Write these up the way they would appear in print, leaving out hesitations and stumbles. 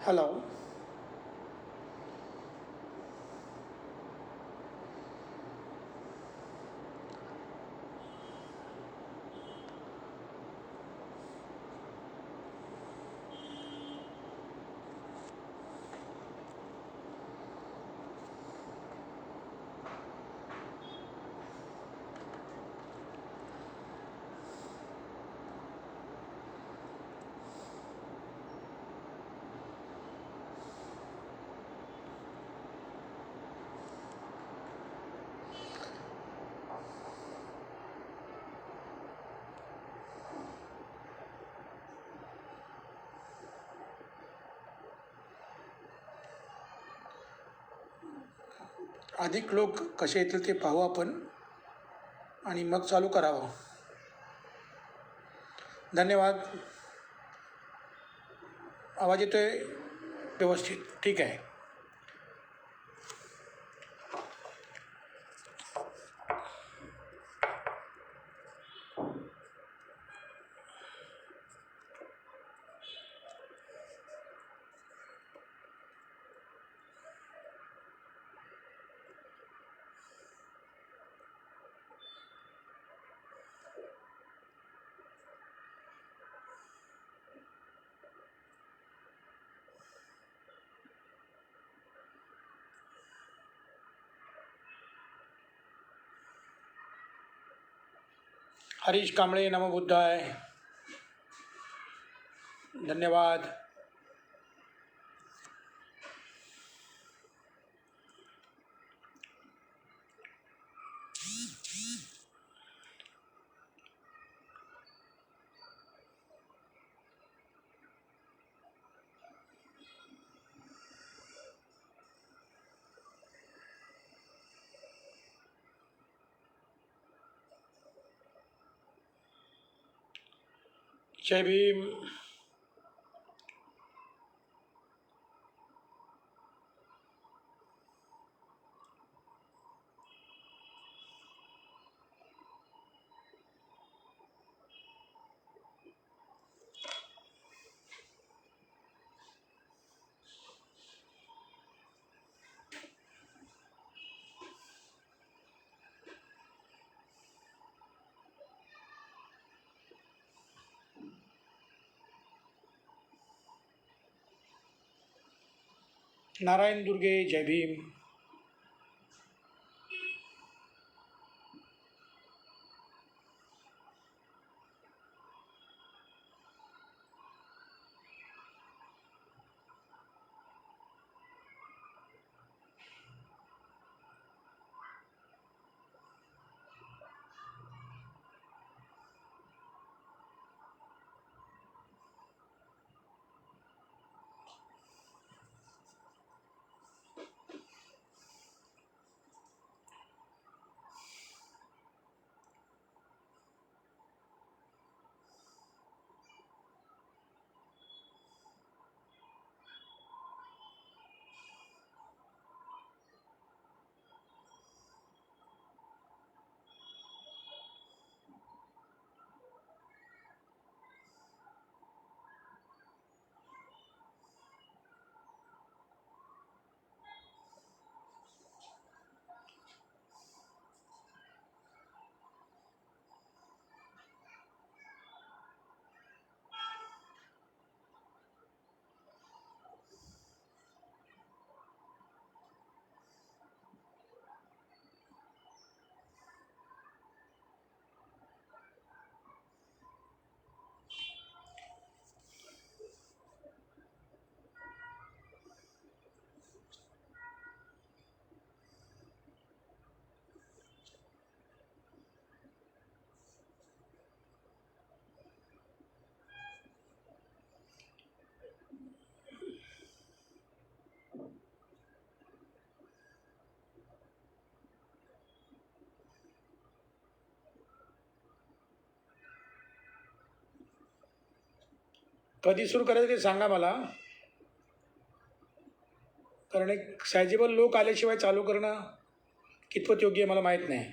Hello. अधिक लोक कसे येतील ते पाहू आपण आणि मग चालू करावं. धन्यवाद. आवाज येतोय व्यवस्थित? ठीक आहे. हरीश कांबळे, नमो बुद्धाय. धन्यवाद. जय भीम. नारायण दुर्गे, जय भीम. कधी सुरू करायचं ते सांगा मला, कारण एक सायजेबल लोक आल्याशिवाय चालू करणं कितपत योग्य आहे मला माहीत नाही.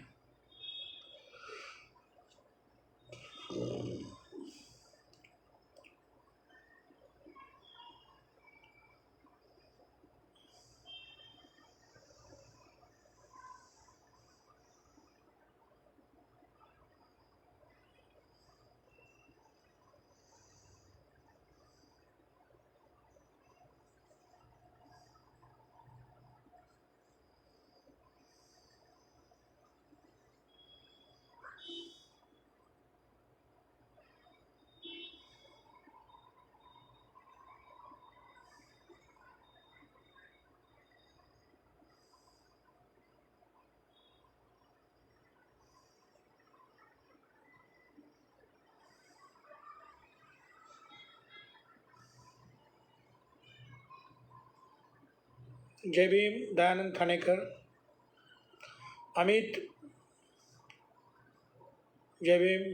जय भीम. दयानंद ठाणेकर. अमित. जय भीम.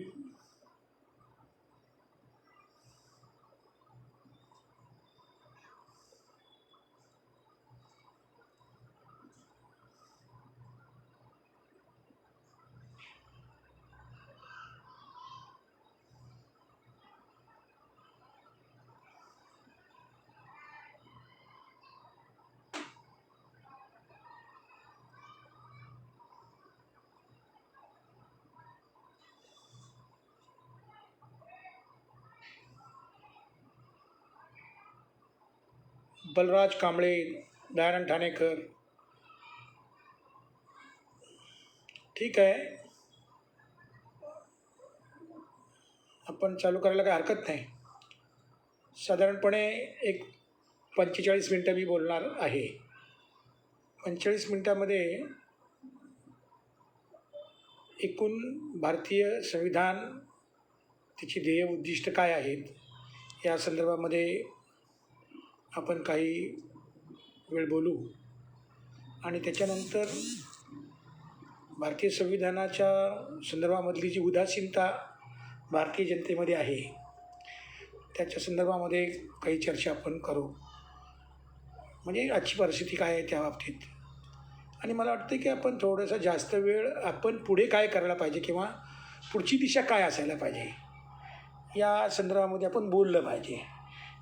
बलराज कांबळे. दयानंद ठाणेकर. ठीक आहे, आपण चालू करायला काही हरकत नाही. साधारणपणे एक 45 मिनटं मी बोलणार आहे. 45 मिनटामध्ये एकूण भारतीय संविधान, त्याची ध्येय उद्दिष्ट काय आहेत या संदर्भामध्ये आपण काही वेळ बोलू. आणि त्याच्यानंतर भारतीय संविधानाच्या संदर्भामधली जी उदासीनता भारतीय जनतेमध्ये आहे त्याच्या संदर्भामध्ये काही चर्चा आपण करू. म्हणजे आजची परिस्थिती काय आहे त्या बाबतीत. आणि मला वाटतं की आपण थोडंसं जास्त वेळ आपण पुढे काय करायला पाहिजे किंवा पुढची दिशा काय असायला पाहिजे या संदर्भामध्ये आपण बोललं पाहिजे.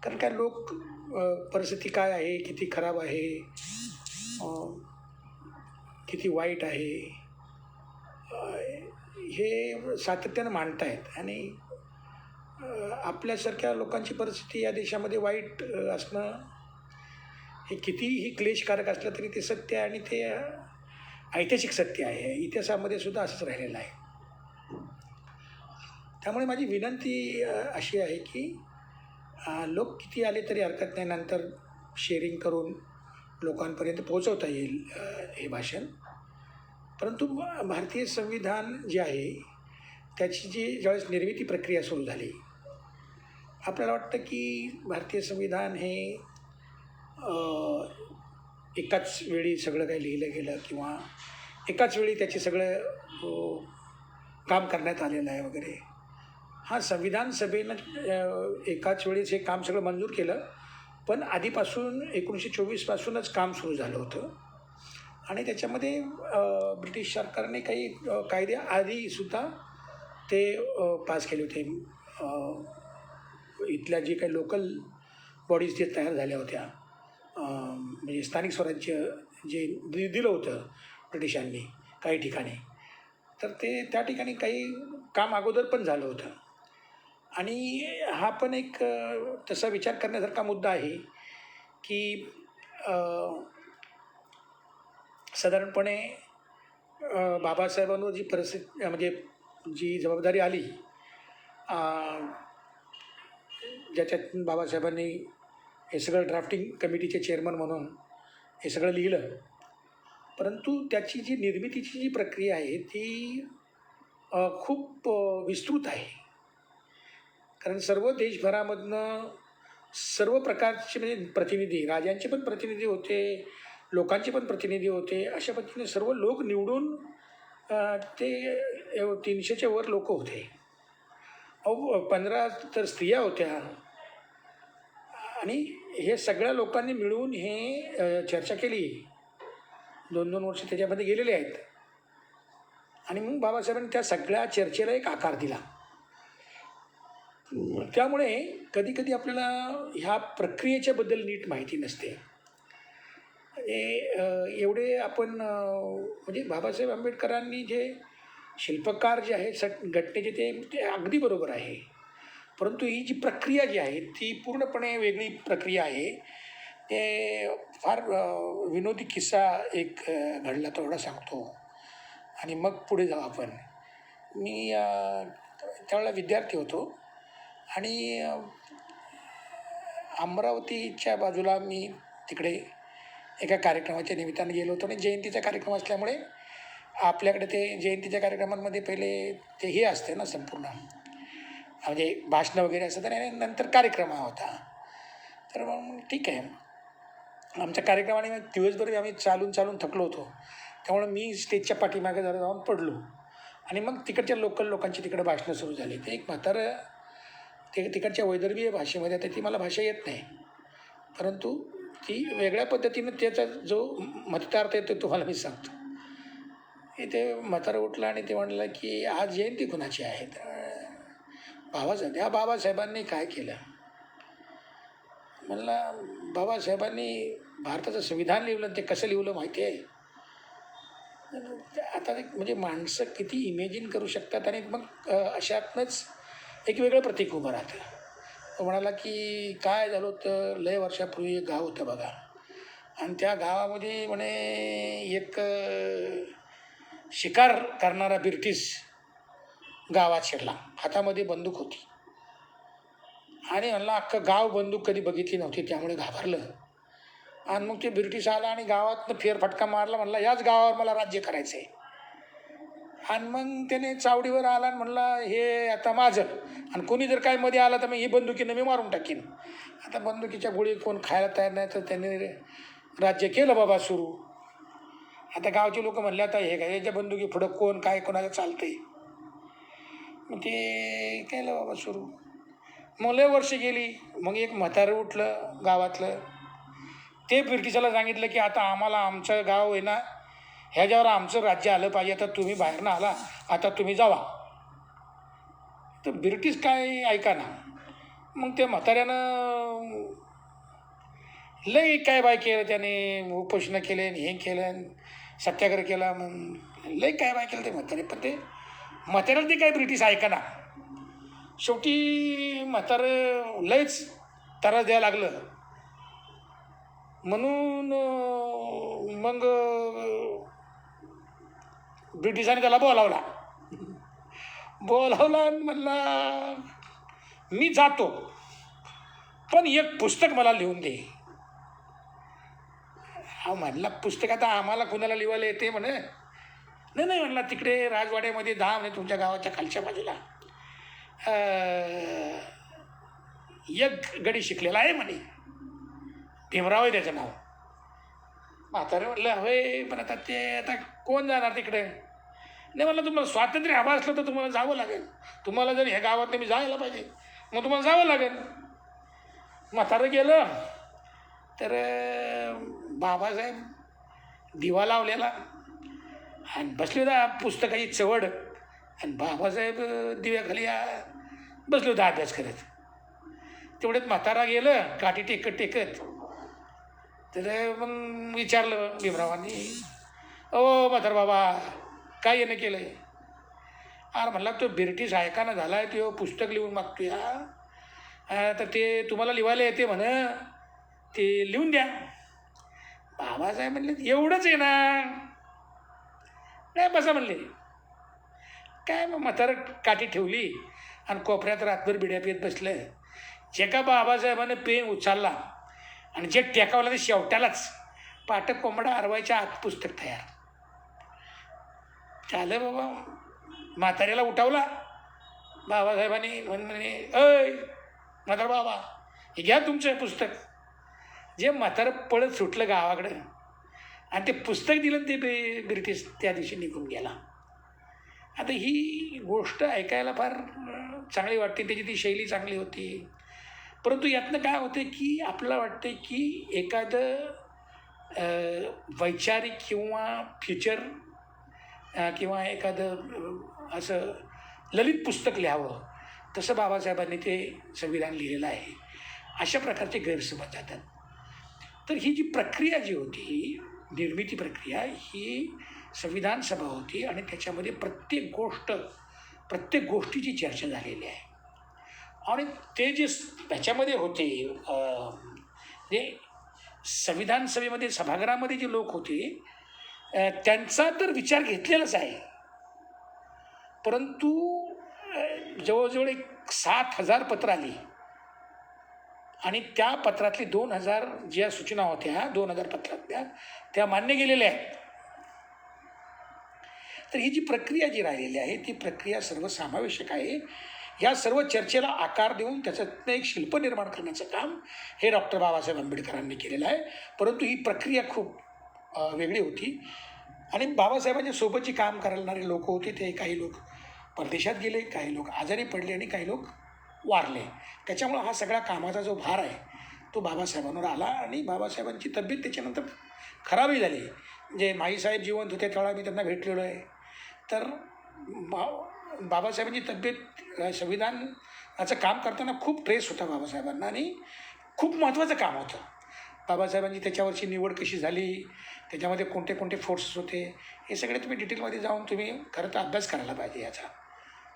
कारण काय लोक परिस्थिती काय आहे, किती खराब आहे, किती वाईट आहे, हे सातत्यानं मांडतायत. आणि आपल्यासारख्या लोकांची परिस्थिती या देशामध्ये वाईट असणं हे कितीही क्लेशकारक असलं तरी ते सत्य आहे. आणि ते ऐतिहासिक सत्य आहे. इतिहासामध्ये सुद्धा असंच राहिलेलं आहे. त्यामुळे माझी विनंती अशी आहे की लोक किती आले तरी हरकत नाही, नंतर शेअरिंग करून लोकांपर्यंत पोहोचवता येईल हे भाषण. परंतु भारतीय संविधान जे आहे त्याची ज्यावेळेस निर्मिती प्रक्रिया सुरू झाली, आपल्याला वाटतं की भारतीय संविधान हे एकाच वेळी सगळं काही लिहिलं गेलं किंवा एकाच वेळी त्याचे सगळं काम करण्यात आलेलं आहे वगैरे. हा, संविधान सभेनं एकाच वेळेस हे काम सगळं मंजूर केलं, पण आधीपासून 1924पासूनच काम सुरू झालं होतं. आणि त्याच्यामध्ये ब्रिटिश सरकारने काही कायदे आधीसुद्धा ते पास केले होते. इथल्या जे काही लोकल बॉडीज जे तयार झाल्या होत्या, म्हणजे स्थानिक स्वराज्य जे दिलं होतं ब्रिटिशांनी काही ठिकाणी, तर ते त्या ठिकाणी काही काम अगोदर पण झालं होतं. आणि हा पण एक तसा विचार करण्यासारखा मुद्दा आहे की साधारणपणे बाबासाहेबांवर जी परिस्थिती म्हणजे जी जबाबदारी आली, ज्याच्यात बाबासाहेबांनी हे सगळं ड्राफ्टिंग कमिटीचे चेअरमन म्हणून हे सगळं लिहिलं, परंतु त्याची जी निर्मितीची जी प्रक्रिया आहे ती खूप विस्तृत आहे. कारण सर्व देशभरामधनं सर्व प्रकारचे म्हणजे प्रतिनिधी, राजांचे पण प्रतिनिधी होते, लोकांचे पण प्रतिनिधी होते, अशा पद्धतीने सर्व लोक निवडून ते 300च्या वर लोक होते. 15 तर स्त्रिया होत्या. आणि हे सगळ्या लोकांनी मिळून हे चर्चा केली. 2-2 वर्ष त्याच्यामध्ये गेलेले आहेत. आणि मग बाबासाहेबांनी त्या सगळ्या चर्चेला एक आकार दिला. त्यामुळे कधी कधी आपल्याला ह्या प्रक्रियेच्याबद्दल नीट माहिती नसते. एवढे आपण म्हणजे बाबासाहेब आंबेडकरांनी जे शिल्पकार जे आहेत घटनेचे ते अगदी बरोबर आहे, परंतु ही जी प्रक्रिया जी आहे ती पूर्णपणे वेगळी प्रक्रिया आहे. ते फार विनोदी किस्सा एक घडला, तेवढा सांगतो आणि मग पुढे जाऊ आपण. मी त्यावेळेला विद्यार्थी होतो आणि अमरावतीच्या बाजूला मी तिकडे एका कार्यक्रमाच्या निमित्ताने गेलो होतो. आणि जयंतीचा कार्यक्रम असल्यामुळे आपल्याकडे ते जयंतीच्या कार्यक्रमांमध्ये पहिले ते हे असते ना, संपूर्ण म्हणजे भाषणं वगैरे असतात आणि नंतर कार्यक्रम होता. तर मग ठीक आहे, आमच्या कार्यक्रमाने दिवसभर आम्ही चालून थकलो होतो. त्यामुळे मी स्टेजच्या पाठीमागे जरा जाऊन पडलो आणि मग तिकडच्या लोकल लोकांची तिकडे भाषणं सुरू झाली. ते एक म्हातारं ते तिकडच्या वैदर्भीय भाषेमध्ये आता ती मला भाषा येत नाही, परंतु ती वेगळ्या पद्धतीनं त्याचा जो मतितार्थ येतो तुम्हाला मी सांगतो. ते म्हातारं उठलं आणि ते म्हणलं की आज जयंती कुणाची आहे? बाबासाहेब. ह्या बाबासाहेबांनी काय केलं? म्हणलं बाबासाहेबांनी भारताचं संविधान लिहिलं. ते कसं लिहिलं माहिती आहे? आता म्हणजे माणसं किती इमॅजिन करू शकतात आणि मग अशातनंच एक वेगळं प्रतीक उभं राहतं. तो म्हणाला की काय झालं होतं, लय वर्षापूर्वी एक गाव होतं बघा, आणि त्या गावामध्ये म्हणे एक शिकार करणारा ब्रिटिश गावात शिरला. हातामध्ये बंदूक होती आणि म्हणला अख्खं गाव बंदूक कधी बघितली नव्हती, त्यामुळे घाबरलं. आणि मग ते ब्रिटिश आला आणि गावातनं फेरफटका मारला. म्हणला याच गावावर मला राज्य करायचं आहे. आणि मग त्याने चावडीवर आला आणि म्हणला हे आता माझं, आणि कोणी जर काय मध्ये आला तर मग ही बंदुकीनं मी मारून टाकीन. आता बंदुकीच्या गोळी कोण खायला तयार नाही, तर त्याने राज्य केलं बाबा सुरू. आता गावचे लोक म्हणले आता हे काय याच्या बंदुकी पुढं कोण काय कोणाला चालतंय. मग ते केलं बाबा सुरू. मग लय वर्ष गेली. मग एक म्हातारं उठलं गावातलं. ते ब्रिटिशाला सांगितलं की आता आम्हाला आमचं गाव आहे ना, ह्याच्यावर आमचं राज्य आलं पाहिजे. आता तुम्ही बाहेरनं आला, आता तुम्ही जावा. तर ब्रिटिश काय ऐका ना. मग ते म्हाताऱ्यानं लय काय बाय केलं, त्याने उपोषणं केले, हे केलं, सत्याग्रह केला, मग लय काय बाय केलं ते म्हातारे. पण ते म्हाताऱ्याला ते काय ब्रिटिश ऐका ना. शेवटी म्हातारं लयच त्रास द्यायला लागलं. म्हणून मग ब्रिटिशांनी त्याला बोलावला आणि म्हणला मी जातो, पण एक पुस्तक मला लिहून दे. हा म्हणला पुस्तक आता आम्हाला कुणाला लिहायला येते म्हणे. नाही म्हणला तिकडे राजवाड्यामध्ये म्हणे तुमच्या गावाच्या खालच्या बाजूला एक गडी शिकलेला आहे म्हणे, भीमराव आहे त्याचं नाव. म्हातारे म्हटलं होय, पण आता कोण जाणार तिकडे? नाही म्हणलं तुम्हाला स्वातंत्र्य हवं असलं तर तुम्हाला जावं लागेल. तुम्हाला जर ह्या गावात मी जायला पाहिजे, मग तुम्हाला जावं लागेल. म्हातारं गेलं तर बाबासाहेब दिवा लावलेला आणि बसले होता पुस्तकाची चवड, आणि बाबासाहेब दिव्याखाली बसले होता अभ्यास करत. तेवढ्यात म्हातारा गेलं काठी टेकत. तर मग विचारलं भीमरावांनी, ओ म्हातार बाबा काय येणं केलं आहे? अरे म्हणला तो ब्रिटिश ऐकाना झाला आहे, तो पुस्तक लिहून मागतो तर ते तुम्हाला लिहायला येते म्हण, ते लिहून द्या. बाबासाहेब म्हणले एवढंच आहे ना? नाही बसा म्हणले. काय मग म्हातारं काठी ठेवली आणि कोपऱ्यात रातभर बिड्या पित बसलं. जे का बाबासाहेबानं पेन उचलला आणि जे टेकावलं ते शेवट्यालाच पाटक कोंबडा अरवायच्या आत पुस्तक तयार झालं. बाबा म्हाताऱ्याला उठवला बाबासाहेबांनी. म्हणे अय म्हातार बाबा हे घ्या तुमचं पुस्तक. जे म्हातारं पळत सुटलं गावाकडं आणि ते पुस्तक दिलं, ते ब्रिटिश त्या दिवशी निघून गेला. आता ही गोष्ट ऐकायला फार चांगली वाटते, त्याची ती शैली चांगली होती. परंतु यातनं काय होते की आपल्याला वाटते की एखादं वैचारिक किंवा फ्युचर किंवा एखादं असं ललित पुस्तक लिहावं, तसं बाबासाहेबांनी ते संविधान लिहिलेलं आहे. अशा प्रकारचे गैरसमज जातात. तर ही जी प्रक्रिया जी होती, निर्मिती प्रक्रिया, ही संविधान सभा होती आणि त्याच्यामध्ये प्रत्येक गोष्टीची चर्चा झालेली आहे. आणि ते जे त्याच्यामध्ये होते म्हणजे संविधान सभेमध्ये सभागृहामध्ये जे लोक होते त्यांचा तर विचार घेतलेलाच आहे, परंतु जवळजवळ 7,000 पत्र आली आणि त्या पत्रातली 2,000 ज्या सूचना होत्या 2,000 पत्रातल्या त्या मान्य केलेल्या आहेत. तर ही जी प्रक्रिया जी राहिलेली आहे ती प्रक्रिया सर्वसमावेशक आहे या सर्व चर्चेला आकार देऊन त्याच्यातनं एक शिल्प निर्माण करण्याचं काम हे डॉक्टर बाबासाहेब आंबेडकरांनी केलेलं आहे. परंतु ही प्रक्रिया खूप वेगळी होती आणि बाबासाहेबांच्या सोबतची काम करणारे लोक होते ते काही लोक परदेशात गेले, काही लोक आजारी पडले आणि काही लोक वारले. त्याच्यामुळं हा सगळा कामाचा जो भार आहे तो बाबासाहेबांवर आला आणि बाबासाहेबांची तब्येत त्याच्यानंतर खराबही झाली. म्हणजे माईसाहेब जिवंत होते त्यावेळा मी त्यांना भेटलेलो आहे. तर बाबासाहेबांची तब्येत संविधानाचं काम करताना खूप ट्रेस होता बाबासाहेबांना आणि खूप महत्त्वाचं काम होतं. बाबासाहेबांची त्याच्यावरची निवड कशी झाली, त्याच्यामध्ये कोणते कोणते फोर्सेस होते, हे सगळे तुम्ही डिटेलमध्ये जाऊन तुम्ही खरं तर अभ्यास करायला पाहिजे याचा.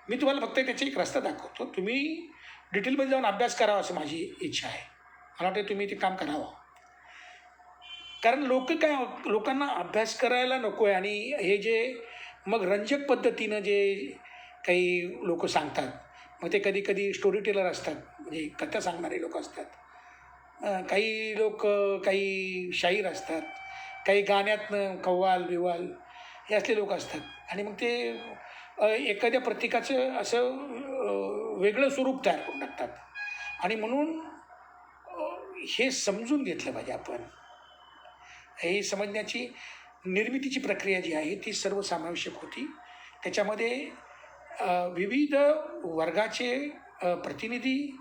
मी तुम्हाला फक्त त्याचा एक रस्ता दाखवतो. तुम्ही डिटेलमध्ये जाऊन अभ्यास करावा असं माझी इच्छा आहे. मला वाटतं तुम्ही ते काम करावं. कारण लोकांना अभ्यास करायला नको आहे आणि हे जे मग रंजक पद्धतीनं जे काही लोक सांगतात, मग ते कधी कधी स्टोरी टेलर असतात, म्हणजे कथा सांगणारे लोक असतात. काही लोक काही शाहीर असतात, काही गाण्यातनं कव्वाल बिवाल हे असले लोक असतात आणि मग ते एखाद्या प्रतीकाचं असं वेगळं स्वरूप तयार करून टाकतात. आणि म्हणून हे समजून घेतलं पाहिजे आपण. हे समजण्याची निर्मितीची प्रक्रिया जी आहे ती सर्वसमावेशक होती. त्याच्यामध्ये विविध वर्गाचे प्रतिनिधी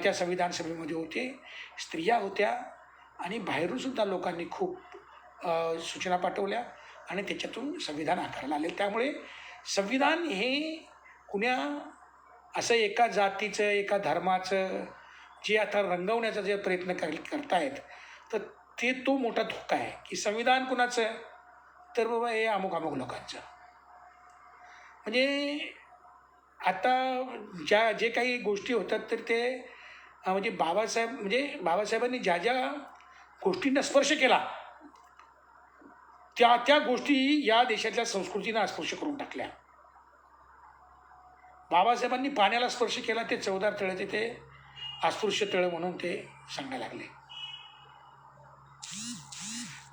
त्या संविधान सभेमध्ये होते, स्त्रिया होत्या आणि बाहेरूनसुद्धा लोकांनी खूप सूचना पाठवल्या आणि त्याच्यातून संविधान आकारला आले. त्यामुळे संविधान हे कुण्या असं एका जातीचं एका धर्माचं जे आता रंगवण्याचा जे प्रयत्न करतायत तर ते तो मोठा धोका आहे की संविधान कुणाचं तर बाबा हे अमुक अमुक लोकांचं. म्हणजे आता जे काही गोष्टी होतात तर ते म्हणजे बाबासाहेबांनी ज्या ज्या गोष्टींना स्पर्श केला त्या गोष्टी या देशातल्या संस्कृतीनं अस्पर्श करून टाकल्या. बाबासाहेबांनी पाण्याला स्पर्श केला ते 14 तळ्याचे ते अस्पृश्य तळ म्हणून ते सांगायला लागले.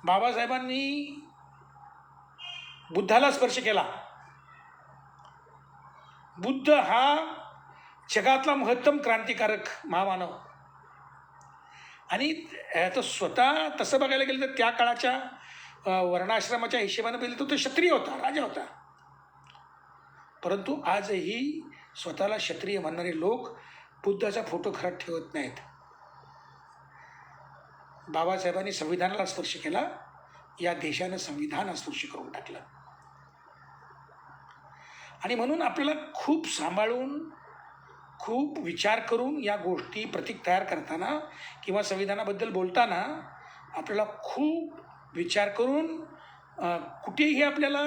बाबासाहेबांनी बुद्धाला स्पर्श केला. बुद्ध हा जगातला महत्तम क्रांतिकारक महामानव आणि तो स्वतः तसं बघायला गेलं तर त्या काळाच्या वर्णाश्रमाच्या हिशेबानं पहिले तो क्षत्रिय होता, राजा होता. परंतु आजही स्वतःला क्षत्रिय म्हणणारे लोक बुद्धाचा फोटो घरात ठेवत नाहीत. बाबासाहेबांनी संविधानाला स्पर्श केला, या देशानं संविधान स्पर्श करून टाकलं. आणि म्हणून आपल्याला खूप सांभाळून खूप विचार करून या गोष्टी प्रतीक तयार करताना किंवा संविधानाबद्दल बोलताना आपल्याला खूप विचार करून कुठेही आपल्याला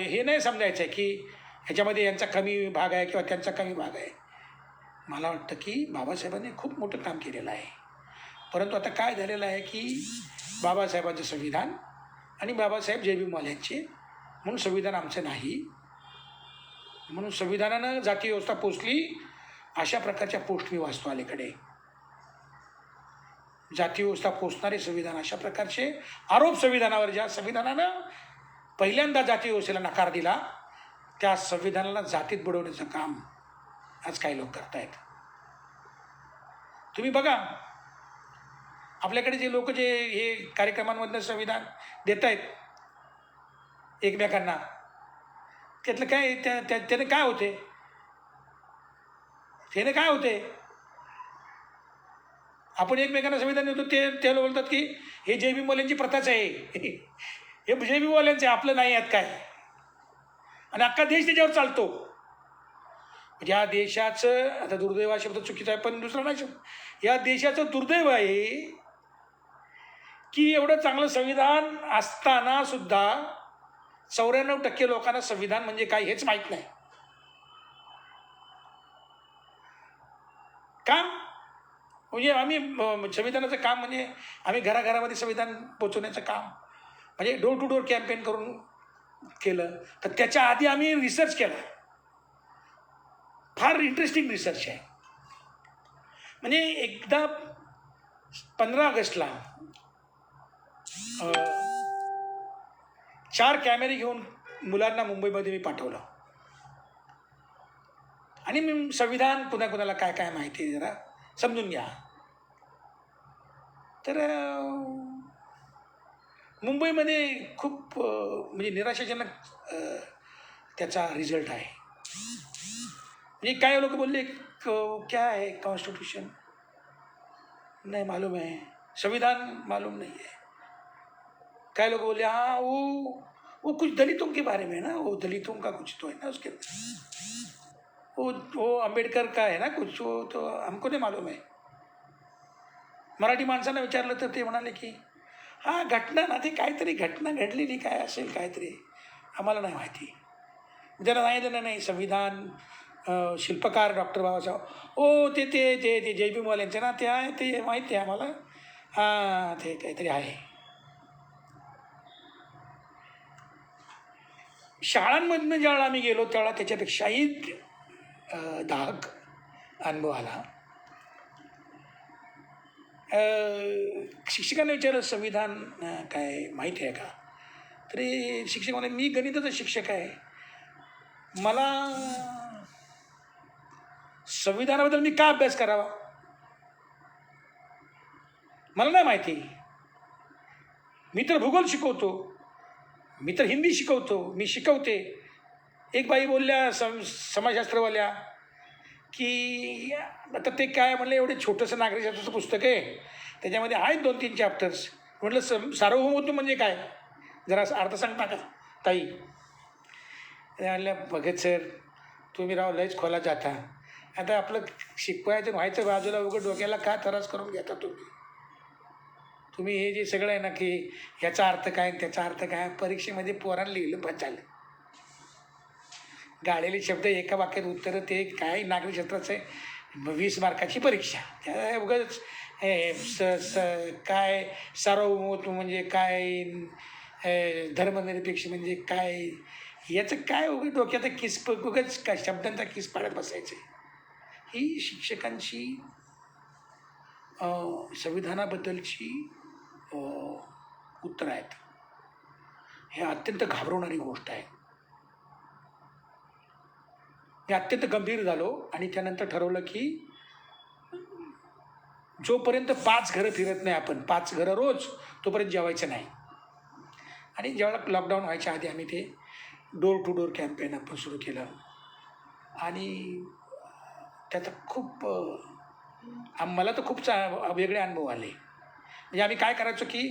हे नाही समजायचं आहे की ह्याच्यामध्ये यांचा कमी भाग आहे किंवा त्यांचा कमी भाग आहे. मला वाटतं की बाबासाहेबांनी खूप मोठं काम केलेलं आहे. परंतु आता काय झालेलं आहे की बाबासाहेबांचं संविधान आणि बाबासाहेब जे.बी. मौल्यांचे म्हणून संविधान आमचं नाही, म्हणून संविधानानं जाती व्यवस्था पोचली अशा प्रकारच्या पोस्ट मी वाचतो अलीकडे. जाती व्यवस्था पोचणारे संविधान अशा प्रकारचे आरोप संविधानावर, ज्या संविधानानं पहिल्यांदा जाती व्यवस्थेला नकार दिला त्या संविधानाला जातीत बुडवण्याचं काम आज काही लोक करतायत. तुम्ही बघा आपल्याकडे जे लोक जे हे कार्यक्रमांमधनं संविधान देत आहेत एकमेकांना, त्यातलं काय त्याने काय होते, त्याने काय होते. आपण एकमेकांना संविधान देतो ते लोक बोलतात की हे जे.बी. मौल्यांची प्रथाच आहे, हे जे.बी. मौल्यांचं आहे, आपलं नाही आहेत काय. आणि अख्खा देश त्याच्यावर चालतो. म्हणजे या देशाचं, आता दुर्दैव हा शब्द चुकीचा आहे पण दुसरा नाही शब्द, या देशाचं दुर्दैव आहे की एवढं चांगलं संविधान असताना सुद्धा 94% लोकांना संविधान म्हणजे काय हेच माहीत नाही. का? म्हणजे आम्ही संविधानाचं काम म्हणजे आम्ही घराघरामध्ये संविधान पोचवण्याचं काम म्हणजे डोर टू डोर कॅम्पेन करून केलं. तर त्याच्या आधी आम्ही रिसर्च केला, फार इंटरेस्टिंग रिसर्च आहे. म्हणजे एकदा 15 ऑगस्टला 4 कॅमेरे घेऊन मुलांना मुंबईमध्ये मी पाठवलं. आणि मी संविधान कुणाला काय काय माहिती आहे जरा समजून घ्या. तर मुंबईमध्ये खूप म्हणजे निराशाजनक त्याचा रिझल्ट आहे. म्हणजे काय लोक बोलले क्या है कॉन्स्टिट्यूशन नहीं मालूम है, संविधान मालूम नहीं है. काय लोग बोले हाँ वो कुछ दलितों के बारे में ना, वो दलितों का कुछ तो है ना उसके वो आंबेडकर का है ना कुछ, वो तो हमको नहीं मालूम है. मराठी माणसांना विचारलं तर ते म्हणाले की हां घटना ना, ते काहीतरी घटना घडलेली काय असेल काहीतरी, आम्हाला नाही माहिती. ज्याला सांगितलं नाही संविधान शिल्पकार डॉक्टर बाबासाहेब ते ते ते ते जय भीमवाल्यांचे ना, ते आहे ते माहिती आहे आम्हाला. हां ते काहीतरी आहे. शाळांमधनं ज्यावेळेला आम्ही गेलो त्यावेळेला त्याच्यापेक्षाही दाहक अनुभव आला. शिक्षकांना विचारलं संविधान काय माहिती आहे का, तरी शिक्षक म्हणाले मी गणिताचा शिक्षक आहे, मला संविधानाबद्दल मी का अभ्यास करावा, मला नाही माहिती. मी तर भूगोल शिकवतो, मी तर हिंदी शिकवतो, मी शिकवते. एक बाई बोलल्या समाजशास्त्रवाल्या की आता ते काय म्हणलं एवढे छोटंसं नागरिकशास्त्राचं पुस्तक आहे, त्याच्यामध्ये आहेत 2-3 चॅप्टर्स. म्हटलं सार्वभौमत्व म्हणजे काय, जरा अर्थ सांगता का ताई. म्हणलं भगत सर तुम्ही राव लयच खोला जाता, आता आपलं शिकवायचं व्हायचं बाजूला, उघड डोक्याला का त्रास करून घेता तुम्ही हे जे सगळं आहे ना की याचा अर्थ काय त्याचा अर्थ काय, परीक्षेमध्ये पोरांना लिहिलं बचायला गाळलेले शब्द एका वाक्यात उत्तरं, ते काय नागरिकशास्त्राचं 20 मार्काची परीक्षा, त्या उगाच काय सार्वभौमत्व म्हणजे काय, धर्मनिरपेक्ष म्हणजे काय, याचं काय उगाच डोक्याचा उगाच काय शब्दांचा किस पाडत बसायचं. ही शिक्षकांची संविधानाबद्दलची उत्तरं आहेत. हे अत्यंत घाबरवणारी गोष्ट आहे. मी अत्यंत गंभीर झालो आणि त्यानंतर ठरवलं की जोपर्यंत 5 घरं फिरत नाही आपण, 5 घरं रोज, तोपर्यंत जेवायचं नाही. आणि ज्यावेळेला लॉकडाऊन व्हायच्या आधी आम्ही ते डोर टू डोर कॅम्पेन आपण सुरू केलं आणि त्याचा खूप मला तर खूप वेगळे अनुभव आले. म्हणजे आम्ही काय करायचो की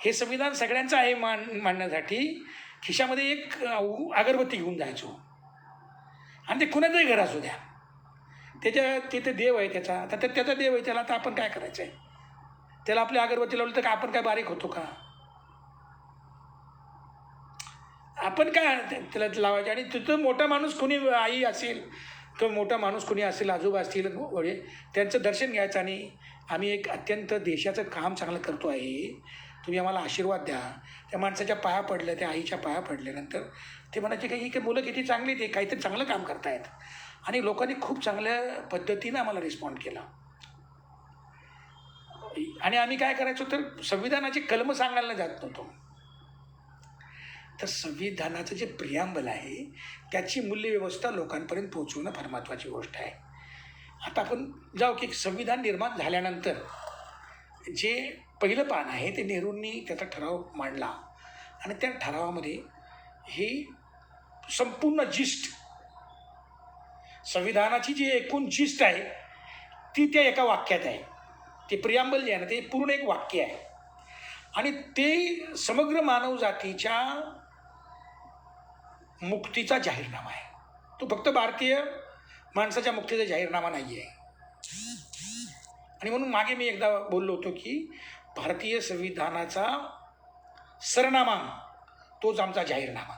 हे संविधान सगळ्यांचं आहे मांडण्यासाठी खिशामध्ये एक अगरबत्ती घेऊन जायचो आणि ते कुणाचंही घर असू द्या, तिथे देव आहे त्याचा, तर त्याचा देव आहे, त्याला तर आपण काय करायचं आहे, त्याला आपली अगरबत्ती लावली तर आपण काय बारीक होतो का, आपण काय त्याला लावायचे. आणि तिथं मोठा माणूस कोणी आई असेल किंवा मोठा माणूस कोणी असेल, आजोबा असतील वडील, त्यांचं दर्शन घ्यायचं आणि आम्ही एक अत्यंत देशाचं काम चांगलं करतो आहे, तुम्ही आम्हाला आशीर्वाद द्या. त्या माणसाच्या पाया पडल्या, त्या आईच्या पाया पडल्यानंतर ते म्हणायचे की ही मुलं किती चांगली, ते काहीतरी चांगलं काम करतायत. आणि लोकांनी खूप चांगल्या पद्धतीनं आम्हाला रिस्पॉन्ड केला. आणि आम्ही काय करायचो तर संविधानाची कलमं सांगायला जात नव्हतो, तर संविधानाचं जे प्रियांबल आहे त्याची मूल्यव्यवस्था लोकांपर्यंत पोहोचवणं फार महत्त्वाची गोष्ट आहे. आता आपण जाऊ की संविधान निर्माण झाल्यानंतर जे पहिलं पान आहे ते नेहरूंनी त्याचा ठराव मांडला आणि त्या ठरावामध्ये ही संपूर्ण जिस्ट, संविधानाची जी एकूण जिस्ट आहे ती त्या एका वाक्यात आहे. ते प्रियांबल जे आहे ना ते पूर्ण एक वाक्य आहे आणि ते समग्र मानवजातीच्या मुक्तीचा जाहीरनामा आहे. तो फक्त भारतीय माणसाच्या मुक्तीचा जाहीरनामा नाही आहे. आणि म्हणून मागे मी एकदा बोललो होतो की भारतीय संविधानाचा सरनामा तोच आमचा जाहीरनामा.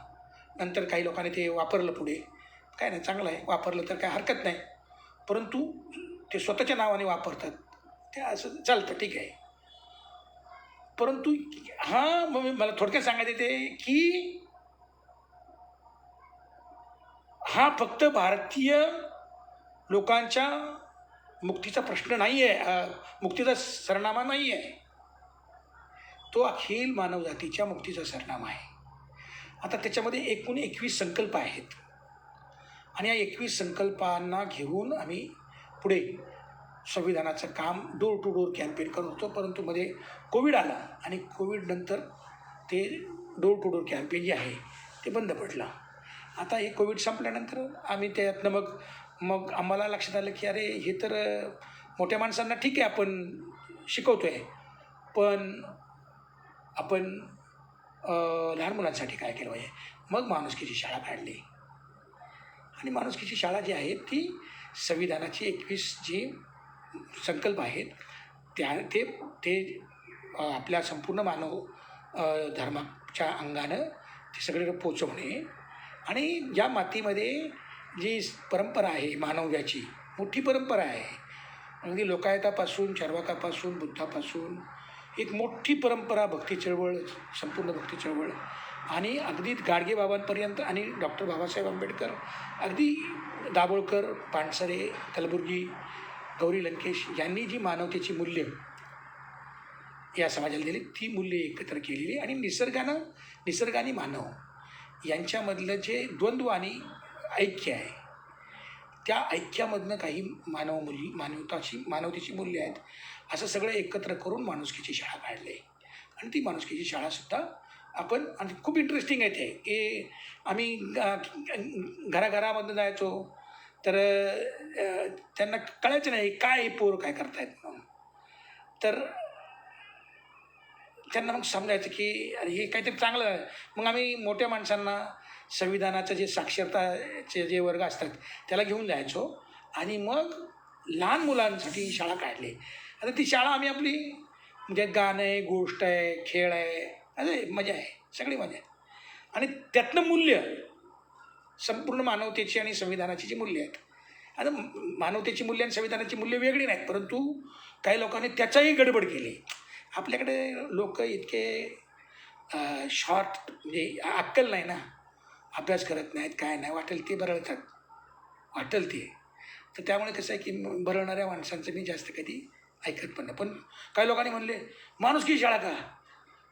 नंतर काही लोकांनी ते वापरलं, पुढे काय नाही, चांगलं आहे, वापरलं तर काय हरकत नाही, परंतु ते स्वतःच्या नावाने वापरतात ते असं चालतं, ठीक आहे. परंतु मला थोडक्यात सांगायचं येते की हा फक्त भारतीय लोकांच्या मुक्तीचा प्रश्न नाही आहे, मुक्तीचा सरनामा नाही आहे, तो अखिल मानवजातीच्या मुक्तीचा सरनामा आहे. आता त्याच्यामध्ये एकूण 21 संकल्प आहेत आणि या 21 संकल्पांना घेऊन आम्ही पुढे संविधानाचं काम डोर टू डोर कॅम्पेन करत होतो. परंतु मध्ये कोविड आला आणि कोविडनंतर ते डोर टू डोर कॅम्पेन जे आहे ते बंद पडलं. आता हे कोविड संपल्यानंतर आम्ही त्यातनं मग आम्हाला लक्षात आलं की अरे हे तर मोठ्या माणसांना ठीक आहे आपण शिकवतो आहे, पण आपण लहान मुलांसाठी काय केलं पाहिजे. मग माणुसकीची शाळा काढली आणि माणुसकीची शाळा जी आहे ती संविधानाची 21 जी संकल्प आहेत ते आपल्या संपूर्ण मानव धर्माच्या अंगानं ते सगळीकडे पोचवणे आणि ज्या मातीमध्ये जी परंपरा आहे मानव्याची मोठी परंपरा आहे, अगदी लोकायतापासून चर्वाकापासून बुद्धापासून एक मोठी परंपरा भक्ती चळवळ, संपूर्ण भक्ती चळवळ आणि अगदी गाडगेबाबांपर्यंत आणि डॉक्टर बाबासाहेब आंबेडकर, अगदी दाभोळकर, पानसरे, कलबुर्गी, गौरी लंकेश यांनी जी मानवतेची मूल्य या समाजाला दिली ती मूल्ये एकत्र केलेली आणि निसर्गाने मानव यांच्यामधलं जे द्वंद्व आणि ऐक्य आहे त्या ऐक्यामधनं काही मानवतेची मूल्य आहेत असं सगळं एकत्र करून माणुसकीची शाळा काढली. आणि ती माणुसकीची शाळासुद्धा आपण आणि खूप इंटरेस्टिंग आहे ते की आम्ही घराघरामधून जायचो तर त्यांना कळायचं नाही काय पोर काय करतायत म्हणून. तर त्यांना मग समजायचं की अरे हे काहीतरी चांगलं आहे. मग आम्ही मोठ्या माणसांना संविधानाचं जे साक्षरताचे जे वर्ग असतात त्याला घेऊन जायचो आणि मग लहान मुलांसाठी शाळा काढली. आता ती शाळा आम्ही आपली म्हणजे गाणं आहे, गोष्ट आहे, खेळ आहे, अरे मजा आहे, सगळी मजा आहे. आणि त्यातनं मूल्य संपूर्ण मानवतेची आणि संविधानाची जी मूल्य आहेत. आता मानवतेची मूल्य आणि संविधानाची मूल्य वेगळी नाहीत, परंतु काही लोकांनी त्याचाही गडबड केली. आपल्याकडे लोक इतके शॉर्ट म्हणजे अक्कल नाही ना, अभ्यास करत नाहीत, काय नाही, वाटेल ते बरळतात, वाटेल ते. तर त्यामुळे कसं आहे की बरळणाऱ्या माणसांचं मी जास्त कधी ऐकत पण नाही. पण काही लोकांनी म्हणले माणुसकी शाळा का,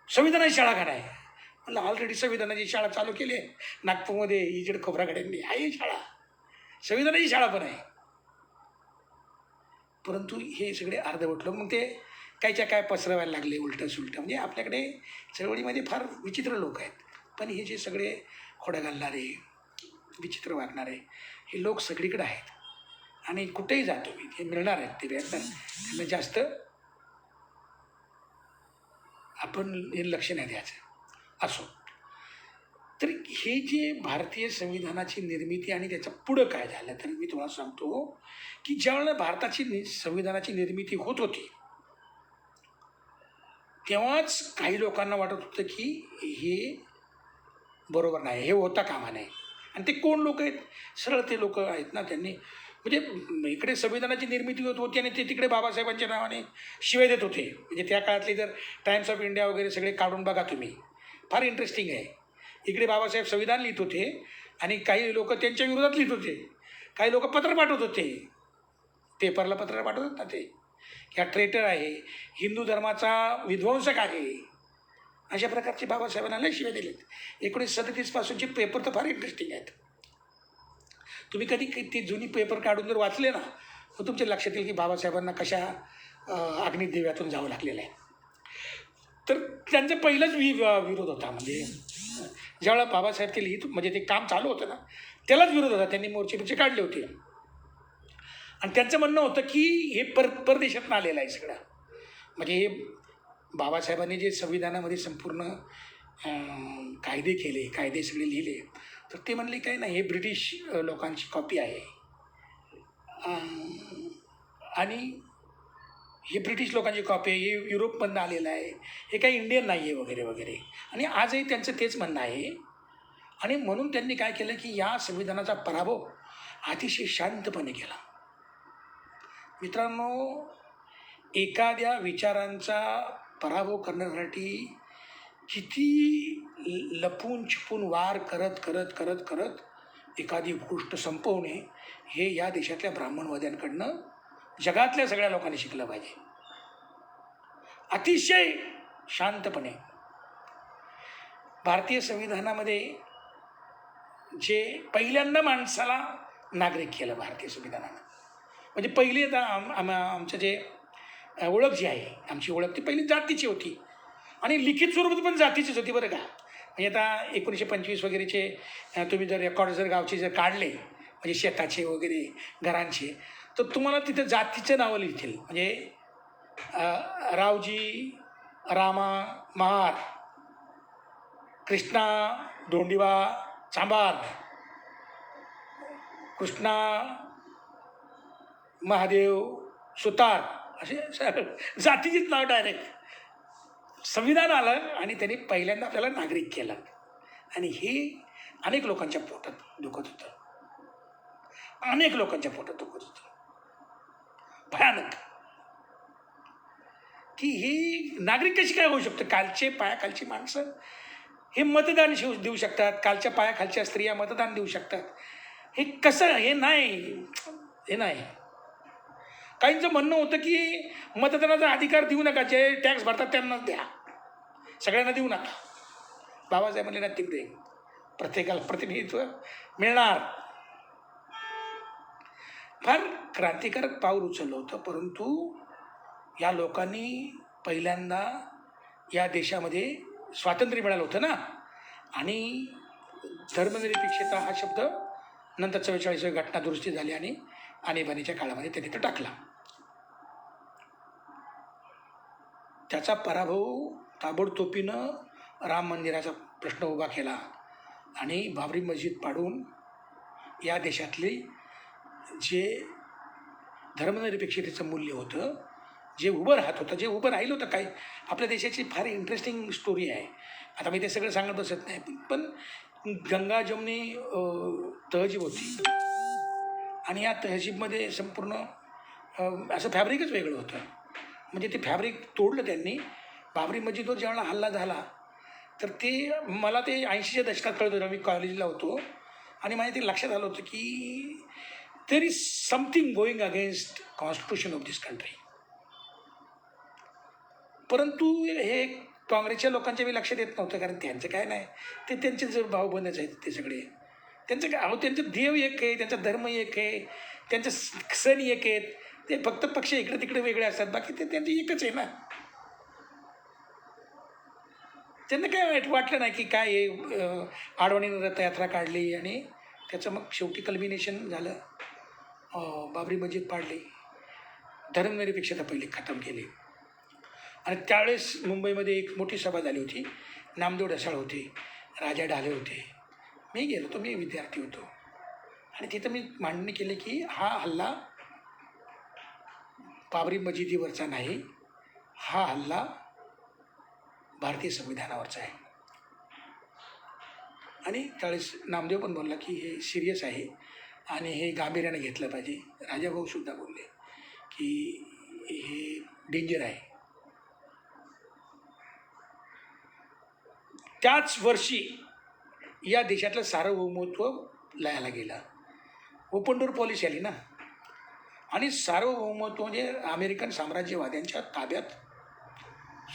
संविधानाची शाळा का नाही. म्हणलं ऑलरेडी संविधानाची शाळा चालू केली आहे नागपूरमध्ये, इकडे खोबरागड्यांनी आहे शाळा, संविधानाची शाळा पण आहे. परंतु हे सगळे अर्धवट लोक मग ते कायच्या काय पसरवायला लागले उलटं सुलटं. म्हणजे आपल्याकडे चळवळीमध्ये फार विचित्र लोक आहेत. पण हे जे सगळे खोडं घालणारे, विचित्र वागणारे हे लोक सगळीकडे आहेत आणि कुठेही जातो मी ते मिळणार आहेत, ते भेटणार. त्यांना जास्त आपण लक्ष नाही द्यायचं असो. तर हे जे भारतीय संविधानाची निर्मिती आणि त्याच्या पुढं काय झालं तर मी तुम्हाला सांगतो की ज्यावेळेला भारताची संविधानाची निर्मिती होत होती तेव्हाच काही लोकांना वाटत होतं की हे बरोबर नाही, हे होता कामा नये. आणि ते कोण लोक आहेत, सरळ ते लोक आहेत ना, त्यांनी म्हणजे इकडे संविधानाची निर्मिती होत होती आणि ते तिकडे बाबासाहेबांच्या नावाने शिवाय देत होते. म्हणजे त्या काळातले जर टाइम्स ऑफ इंडिया वगैरे सगळे काढून बघा तुम्ही, फार इंटरेस्टिंग आहे. इकडे बाबासाहेब संविधान लिहित होते आणि काही लोक त्यांच्या विरोधात लिहित होते, काही लोक पत्र पाठवत होते, पेपरला पत्र पाठवतात ना ते, ह्या ट्रेटर आहे, हिंदू धर्माचा विध्वंसक आहे, अशा प्रकारचे बाबासाहेबांना लय शिवाय दिलेत. 1937 पासूनचे पेपर तर फार इंटरेस्टिंग आहेत. तुम्ही कधी ते जुनी पेपर काढून जर वाचले ना तर तुमच्या लक्षात येईल की बाबासाहेबांना कशा अग्निदेव्यातून जावं लागलेलं आहे. तर त्यांचा पहिलाच विरोध होता. म्हणजे ज्यावेळेला बाबासाहेब ते लिहित म्हणजे ते काम चालू होतं ना त्यालाच विरोध होता. त्यांनी मोर्चे काढले होते आणि त्यांचं म्हणणं होतं की हे परदेशातून आलेलं आहे सगळं. म्हणजे हे बाबासाहेबांनी जे संविधानामध्ये संपूर्ण कायदे केले, कायदे सगळे लिहिले, तर ते म्हणले काय नाही हे ब्रिटिश लोकांची कॉपी आहे आणि हे ब्रिटिश लोकांची कॉपी आहे, हे युरोपमधून आलेलं आहे, हे काही इंडियन नाही आहे वगैरे वगैरे. आणि आजही त्यांचं तेच म्हणणं आहे. आणि म्हणून त्यांनी काय केलं की या संविधानाचा पराभव अतिशय शांतपणे केला. मित्रांनो, एखाद्या विचारांचा पराभव करण्यासाठी किती लपून छिपून वार करत करत करत करत एखादी गोष्ट संपवणे हे या देशातल्या ब्राह्मणवाद्यांकडनं जगातल्या सगळ्या लोकांनी शिकलं पाहिजे. अतिशय शांतपणे भारतीय संविधानामध्ये जे पहिल्यांदा माणसाला नागरिक केलं भारतीय संविधानानं. म्हणजे पहिली आता आमचं जे ओळख जी आहे, आमची ओळख ती पहिली जातीची होती आणि लिखित स्वरूपात पण जातीचीच होती बरं का. म्हणजे आता 1925 वगैरेचे तुम्ही जर रेकॉर्ड जर गावचे जर काढले म्हणजे शेताचे वगैरे घरांचे, तर तुम्हाला तिथं जातीचं नावं लिहितील. म्हणजे रावजी, रामा महार, कृष्णा धोंडिवा चांभार, कृष्णा महादेव सुतार, असे जातीचीच नाव डायरेक्ट. संविधान आलं आणि त्यांनी पहिल्यांदा आपल्याला नागरिक केलं आणि हे अनेक लोकांच्या पोटात दुखत होतं, अनेक लोकांच्या पोटात दुखत होतं भयानक, की ही नागरिक कशी काय होऊ शकतं. कालचे पायाखालची माणसं हे मतदान देऊ शकतात, कालच्या पायाखालच्या स्त्रिया मतदान देऊ शकतात. हे कसं, हे नाही. काहींचं म्हणणं होतं की मतदानाचा अधिकार देऊ नका, जे टॅक्स भरतात त्यांनाच द्या, सगळ्यांना देऊ नका. बाबासाहेब म्हणले ना, तिकडे प्रत्येकाला प्रतिनिधित्व मिळणार. फार क्रांतिकारक पाऊल उचललं होतं. परंतु या लोकांनी पहिल्यांदा या देशामध्ये स्वातंत्र्य मिळालं होतं ना, आणि धर्मनिरपेक्षता हा शब्द नंतर 44वी घटना दुरुस्ती झाली आणि आणीबाणीच्या काळामध्ये त्यांनी तो टाकला. त्याचा पराभव ताबडतोबीनं राम मंदिराचा प्रश्न उभा केला आणि बाबरी मस्जिद पाडून या देशातले जे धर्मनिरपेक्षतेचं मूल्य होतं, जे उभं राहत होतं, जे उभं राहिलं होतं. काय आपल्या देशाची फार इंटरेस्टिंग स्टोरी आहे. आता मी ते सगळं सांगत बसत नाही, पण गंगा जमनी तहजीब होती आणि या तहजीबमध्ये संपूर्ण असं फॅब्रिकच वेगळं होतं. म्हणजे ते फॅब्रिक तोडलं त्यांनी. बाबरी मस्जिदवर ज्यावेळेला हल्ला झाला तर ते मला ते 80च्या दशकात कळत होतं. मी कॉलेजला होतो आणि माझ्या ते लक्षात आलं होतं की there is something going against constitution of this country. परंतु हे काँग्रेसच्या लोकांच्या मी लक्षात येत नव्हतं, कारण त्यांचं काय नाही, ते त्यांचे जे भाऊबंदच आहेत ते सगळे. त्यांचं काय, त्यांचं देव एक आहे, त्यांचा धर्म एक आहे, त्यांचे सण एक आहेत. ते फक्त पक्ष इकडे तिकडे वेगळे असतात, बाकी ते त्यांचे एकच आहे ना. त्यांना काय वाटलं नाही की काय हे आडवाणीनं रथयात्रा काढली आणि त्याचं मग शेवटी कल्मिनेशन झालं. बाबरी मस्जिद पाडली, धर्मनिरपेक्षता पहिली खतम केली. आणि त्यावेळेस मुंबईमध्ये एक मोठी सभा झाली होती. नामदेव ढसाळ होते, राजा ढाले होते, मी गेलो होतो, मी विद्यार्थी होतो. आणि तिथं मी मांडणी केली की हा हल्ला बाबरी मस्जिदीवरचा नाही, हा हल्ला भारतीय संविधानावरचा आहे. आणि त्यावेळेस नामदेव पण बोलला की हे सिरियस आहे आणि हे गांभीर्याने घेतलं पाहिजे. राजाभाऊसुद्धा बोलले की हे डेंजर आहे. त्याच वर्षी या देशातलं सार्वभौमत्व लयाला गेलं. ओपन डोर पॉलिसी आली ना, आणि सार्वभौमत्व म्हणजे अमेरिकन साम्राज्यवाद्यांच्या ताब्यात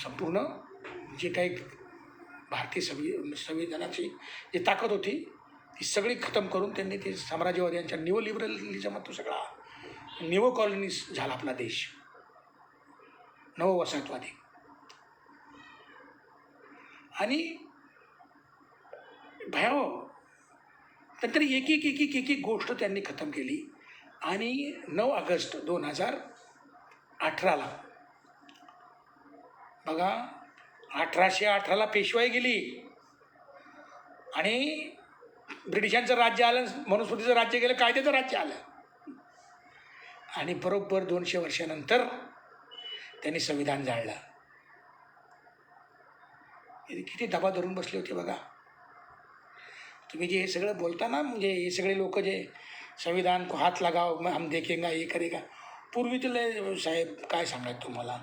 संपूर्ण जे काही भारतीय संविधानाची जी ताकद होती ती सगळी खतम करून त्यांनी ते साम्राज्यवाद्यांच्या निओ लिबरलिझम, तो सगळा निओ कॉलनीज झाला आपला देश, नववसाहतवादी. आणि भयावह नंतर एक एक गोष्ट त्यांनी खतम केली. आणि 9 ऑगस्ट 2018ला बघा, 1818ला पेशवाई गेली आणि ब्रिटिशांचं राज्य आलं, मनुस्मृतीचं राज्य गेलं, कायद्याचं राज्य आलं. आणि बरोबर 200 वर्षानंतर त्यांनी संविधान जाळलं. किती दबा धरून बसले होते बघा. तुम्ही जे हे सगळं बोलता ना, म्हणजे हे सगळे लोक जे संविधान को हात लगाव हम देखेंगा हे करेगा, पूर्वी ते साहेब काय सांगायचं तुम्हाला,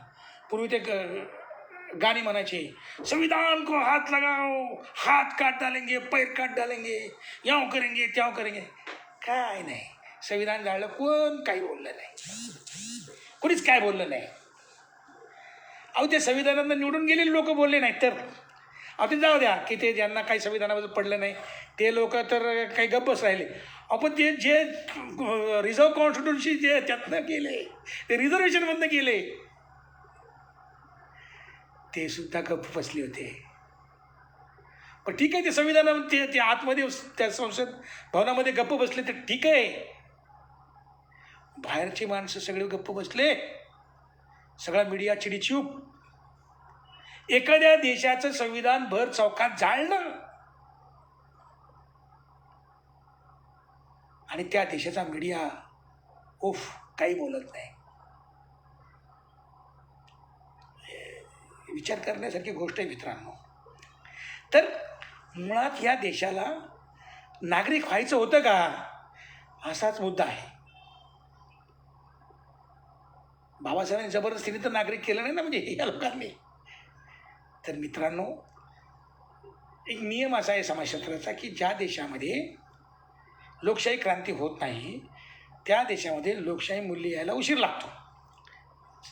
पूर्वी ते गाणी म्हणायचे, संविधान को हात लगाओ, हात काट डालेंगे, पैर काट डालेंगे, याव करेंगे त्याव करेंगे. काय नाही, संविधान जाळलं, कोण काही बोललं नाही, कोणीच काय बोललं नाही. अहो, त्या संविधानानं निवडून गेलेले लोक बोलले नाहीत तर. अहो ते जाऊ द्या की ते ज्यांना काही संविधानाबद्दल पडलं नाही ते लोक तर काही गप्पच राहिले. आपण ते जे रिझर्व्ह कॉन्स्टिट्युन्सी जे त्यातनं गेले, ते रिझर्वेशनमधनं गेले, ते सुद्धा गप्प बसले होते. पण ठीक आहे, ते संविधान ते आतमध्ये त्या संसद भवनामध्ये गप्प बसले तर ठीक आहे. बाहेरची माणसं सगळे गप्प बसले, सगळा मीडिया चिडीचूप. एखाद्या देशाचं संविधान भर चौकात जाळलं आणि त्या देशाचा मीडिया उफ काही बोलत नाही. विचार करण्यासारखी गोष्ट आहे मित्रांनो. तर मुळात या देशाला नागरिक व्हायचं होतं का, असाच मुद्दा आहे. बाबासाहेबांनी जबरदस्तीने तर नागरिक केलं नाही ना, म्हणजे या लोकांनी. तर मित्रांनो, एक नियम असा आहे समाजशास्त्राचा की ज्या देशामध्ये लोकशाही क्रांती होत नाही त्या देशामध्ये लोकशाही मूल्य यायला उशीर लागतो,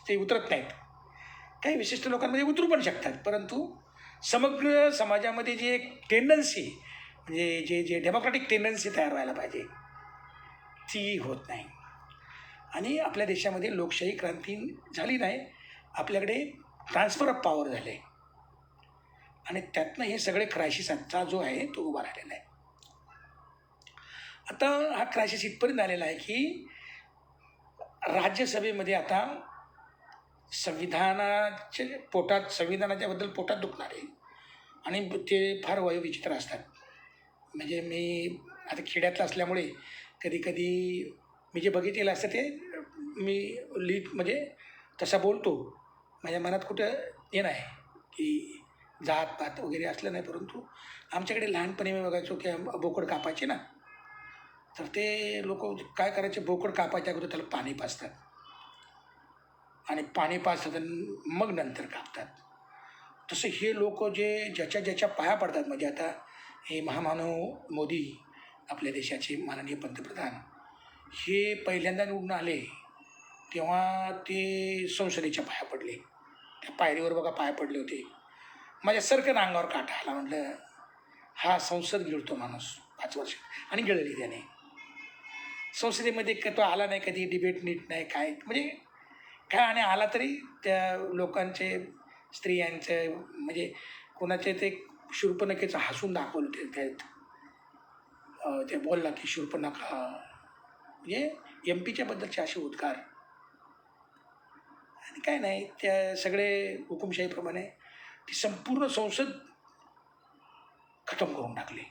ते उतरत नाहीत. काही विशिष्ट लोकांमध्ये उतरू पण शकतात, परंतु समग्र समाजामध्ये जी एक टेंडन्सी म्हणजे जे डेमोक्रॅटिक टेंडन्सी तयार व्हायला पाहिजे ती होत नाही. आणि आपल्या देशामध्ये लोकशाही क्रांती झाली नाही, आपल्याकडे ट्रान्सफर ऑफ पॉवर झाले आणि त्यातनं हे सगळे क्रायसिसचा जो आहे तो उभा राहिलेला आहे. आता हा क्रायसिस इथपर्यंत आलेला आहे की राज्यसभेमध्ये आता संविधानाच्याबद्दल पोटात दुखणारे आणि ते फार वयोविचित्र असतात. म्हणजे मी आता खेड्यातलं असल्यामुळे कधी कधी मी जे बघितलेलं असतं ते मी म्हणजे तसा बोलतो. माझ्या मनात कुठं हे नाही की जात पात वगैरे असलं नाही, परंतु आमच्याकडे लहानपणी मी बघायचो की बोकड कापायचे ना, तर ते लोक काय करायचे, बोकड कापायच्या अगोदर त्याला पाणी पाजतात आणि पाणी पाजतात आणि मग नंतर कापतात. तसं हे लोक ज्याच्या पाया पडतात, म्हणजे आता हे महामानव मोदी आपल्या देशाचे माननीय पंतप्रधान हे पहिल्यांदा निवडून आले तेव्हा ते संसदेच्या पाया पडले. त्या पायरीवर बघा पाया पडले होते. माझ्या सरकन अंगावर काटा आला. म्हटलं हा संसद गिळतो माणूस 5 वर्ष, आणि गिळली त्याने. संसदेमध्ये तो आला नाही कधी, डिबेट नीट नाही काय, म्हणजे काय, आणि आला तरी त्या लोकांचे स्त्रियांचं म्हणजे कोणाचे ते शूर्पणखेचं हसून दाखवलं त्यात. ते बोलला की शूर्पणखा, म्हणजे MP बद्दलचे असे उद्गार. आणि काय नाही, त्या सगळे हुकुमशाहीप्रमाणे ती संपूर्ण संसद खतम करून टाकली.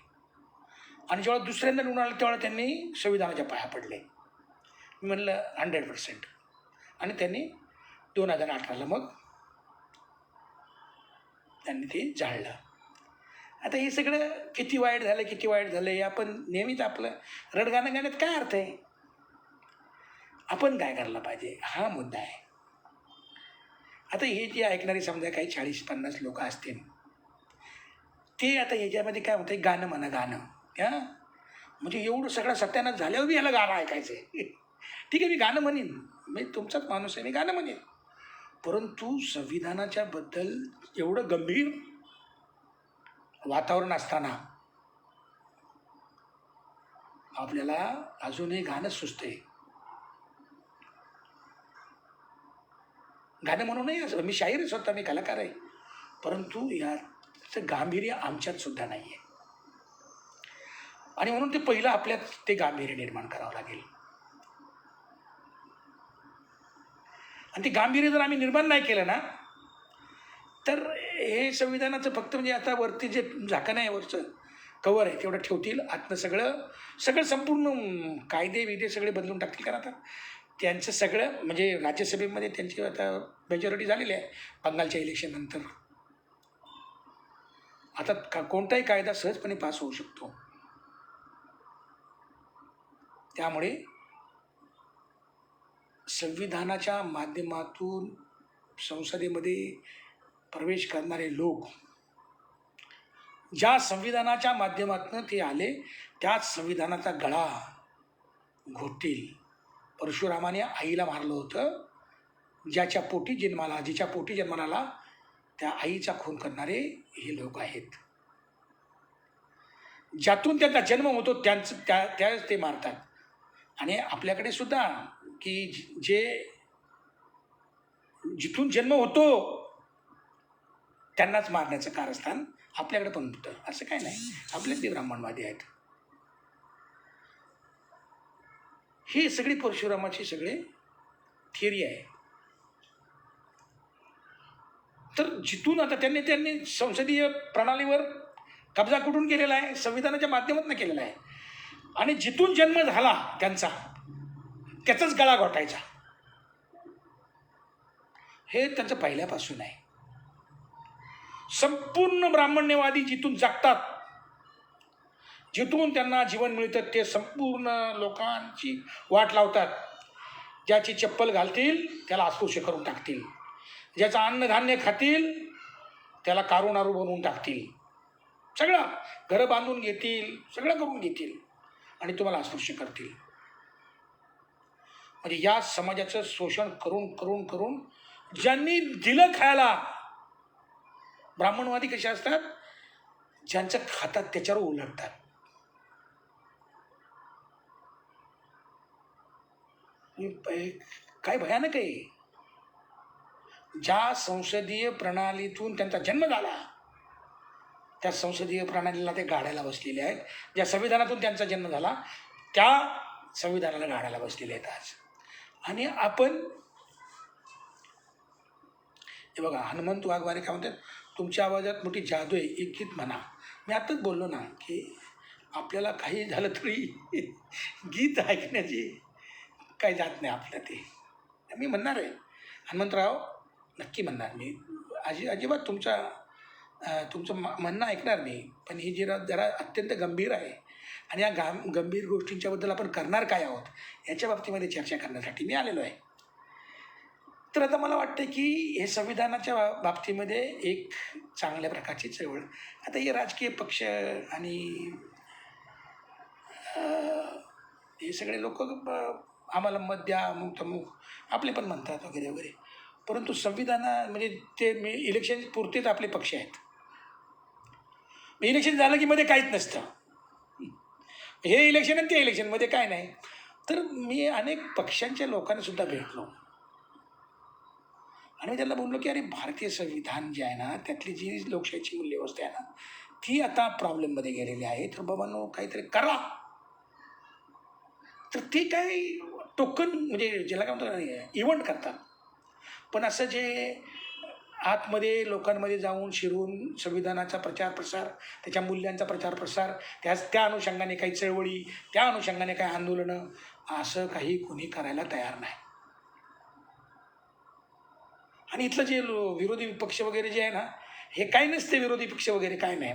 आणि जेव्हा दुसऱ्यांदा निवडून आलं तेव्हा त्यांनी संविधानाच्या पाया पडले. मी म्हणलं 100%. आणि त्यांनी 2018ला मग त्यांनी ते जाळलं. आता हे सगळं किती वाईट झालं हे आपण नेहमीच आपलं रडगाणं गाण्यात काय अर्थ आहे. आपण काय करायला पाहिजे हा मुद्दा आहे. आता हे जे ऐकणारे समजा काही 40-50 लोक असतील, ते आता ह्याच्यामध्ये काय होतं, गाणं म्हणा गाणं, म्हणजे एवढं सगळं सत्यानाश झाल्यावर मी ह्याला गाणं ऐकायचं आहे. ठीक आहे, मी गाणं म्हणेन, मी तुमचाच माणूस आहे, मी गाणं म्हणेन, परंतु संविधानाच्या बद्दल एवढं गंभीर वातावरण असताना आपल्याला अजूनही गाणं सुचतंय. गाणं म्हणू नये असं, मी शाहीर स्वतः, मी कलाकार आहे, परंतु याचं गांभीर्य आमच्यात सुद्धा नाही आहे. आणि म्हणून ते पहिलं आपल्यात ते गांभीर्य निर्माण करावं लागेल. आणि ते गांभीर्य जर आम्ही निर्माण नाही केलं ना, तर हे संविधानाचं फक्त म्हणजे आता वरती जे झाकण आहे, वरचं कवर आहे तेवढं ठेवतील, आतनं सगळं संपूर्ण कायदे सगळे बदलून टाकतील. कारण आता त्यांचं सगळं म्हणजे राज्यसभेमध्ये त्यांची आता मेजॉरिटी झालेली आहे बंगालच्या इलेक्शननंतर. आता कोणताही कायदा सहजपणे पास होऊ शकतो. त्यामुळे संविधानाच्या माध्यमातून संसदेमध्ये प्रवेश करणारे लोक ज्या संविधानाच्या माध्यमातून ते आले त्याच संविधानाचा गळा घोटतील. परशुरामाने आईला मारलं होतं, जिच्या पोटी जन्माला आला त्या आईचा खून करणारे हे लोक आहेत. ज्यातून त्यांचा जन्म होतो त्याच ते मारतात. आणि आपल्याकडे सुद्धा की जे जिथून जन्म होतो त्यांनाच मारण्याचं कारस्थान आपल्याकडे पण होतं. असं काय नाही, आपलेच ते ब्राह्मणवादी आहेत. ही सगळी परशुरामाची सगळे थिअरी आहे. तर जिथून आता त्यांनी संसदीय प्रणालीवर कब्जा कुठून केलेला आहे? संविधानाच्या माध्यमातून केलेला आहे. आणि जिथून जन्म झाला त्यांचा त्याचाच गळा घोटायचा, हे त्यांचं पहिल्यापासून आहे. संपूर्ण ब्राह्मण्यवादी जिथून जगतात, जिथून त्यांना जीवन मिळतं, ते संपूर्ण लोकांची वाट लावतात. ज्याची चप्पल घालतील त्याला अस्पृश्य करून टाकतील, ज्याचं अन्नधान्य खातील त्याला कारुणारू बनवून टाकतील, सगळं घरं बांधून घेतील, सगळं करून घेतील आणि तुम्हाला अस्पृश्य करतील. म्हणजे या समाजाचं शोषण करून करून करून ज्यांनी दिलं खायला, ब्राह्मणवादी कसे असतात, ज्यांचं खातात त्याच्यावर उलटतात. काय भयानक आहे. ज्या संसदीय प्रणालीतून त्यांचा जन्म झाला त्या संसदीय प्रणालीला ते गाडायला बसलेले आहेत. ज्या संविधानातून त्यांचा जन्म झाला त्या संविधानाला गाडायला बसलेले आहेत आज. आणि आपण हे बघा, हनुमंत वाघमारे काय म्हणतात, तुमच्या आवाजात मोठी जादू आहे, एक गीत म्हणा. मी आत्ताच बोललो ना की आपल्याला काही झालं तरी गीत ऐकण्याची काही जात नाही आपलं. ते मी म्हणणार आहे, हनुमंतराव नक्की म्हणणार मी, अजिबात तुमचं म्हणणं ऐकणार मी. पण ही जरा अत्यंत गंभीर आहे आणि या गंभीर गोष्टींच्याबद्दल आपण करणार काय आहोत याच्या बाबतीमध्ये चर्चा करण्यासाठी मी आलेलो आहे. तर आता मला वाटतं की हे संविधानाच्या बाबतीमध्ये एक चांगल्या प्रकारची चळवळ. आता हे राजकीय पक्ष आणि हे सगळे लोक आम्हाला मत द्या, अमुक तमुक आपले पण म्हणतात वगैरे वगैरे. परंतु म्हणजे ते इलेक्शन पुरतेच आपले पक्ष आहेत. इलेक्शन झालं की मध्ये काहीच नसतं. हे इलेक्शन आणि ते इलेक्शनमध्ये काय नाही. तर मी अनेक पक्षांच्या लोकांना सुद्धा भेटलो आणि मी त्यांना बोललो की अरे, भारतीय संविधान जे आहे ना, त्यातली जी लोकशाहीची मूल्यव्यवस्था आहे ना, ती आता प्रॉब्लेममध्ये गेलेली आहे. तर बाबांनो काहीतरी करा. तर ते काय टोकन म्हणजे ज्याला काय म्हणतात इव्हेंट करतात. पण असं जे आतमध्ये लोकांमध्ये जाऊन शिरून संविधानाचा प्रचार प्रसार, त्याच्या मूल्यांचा प्रचार प्रसार, त्या अनुषंगाने काही चळवळी, त्या अनुषंगाने काही आंदोलनं, असं काही कोणी करायला तयार नाही. आणि इथलं जे विरोधी पक्ष वगैरे जे आहे ना, हे काही नसते विरोधी पक्ष वगैरे काय नाही.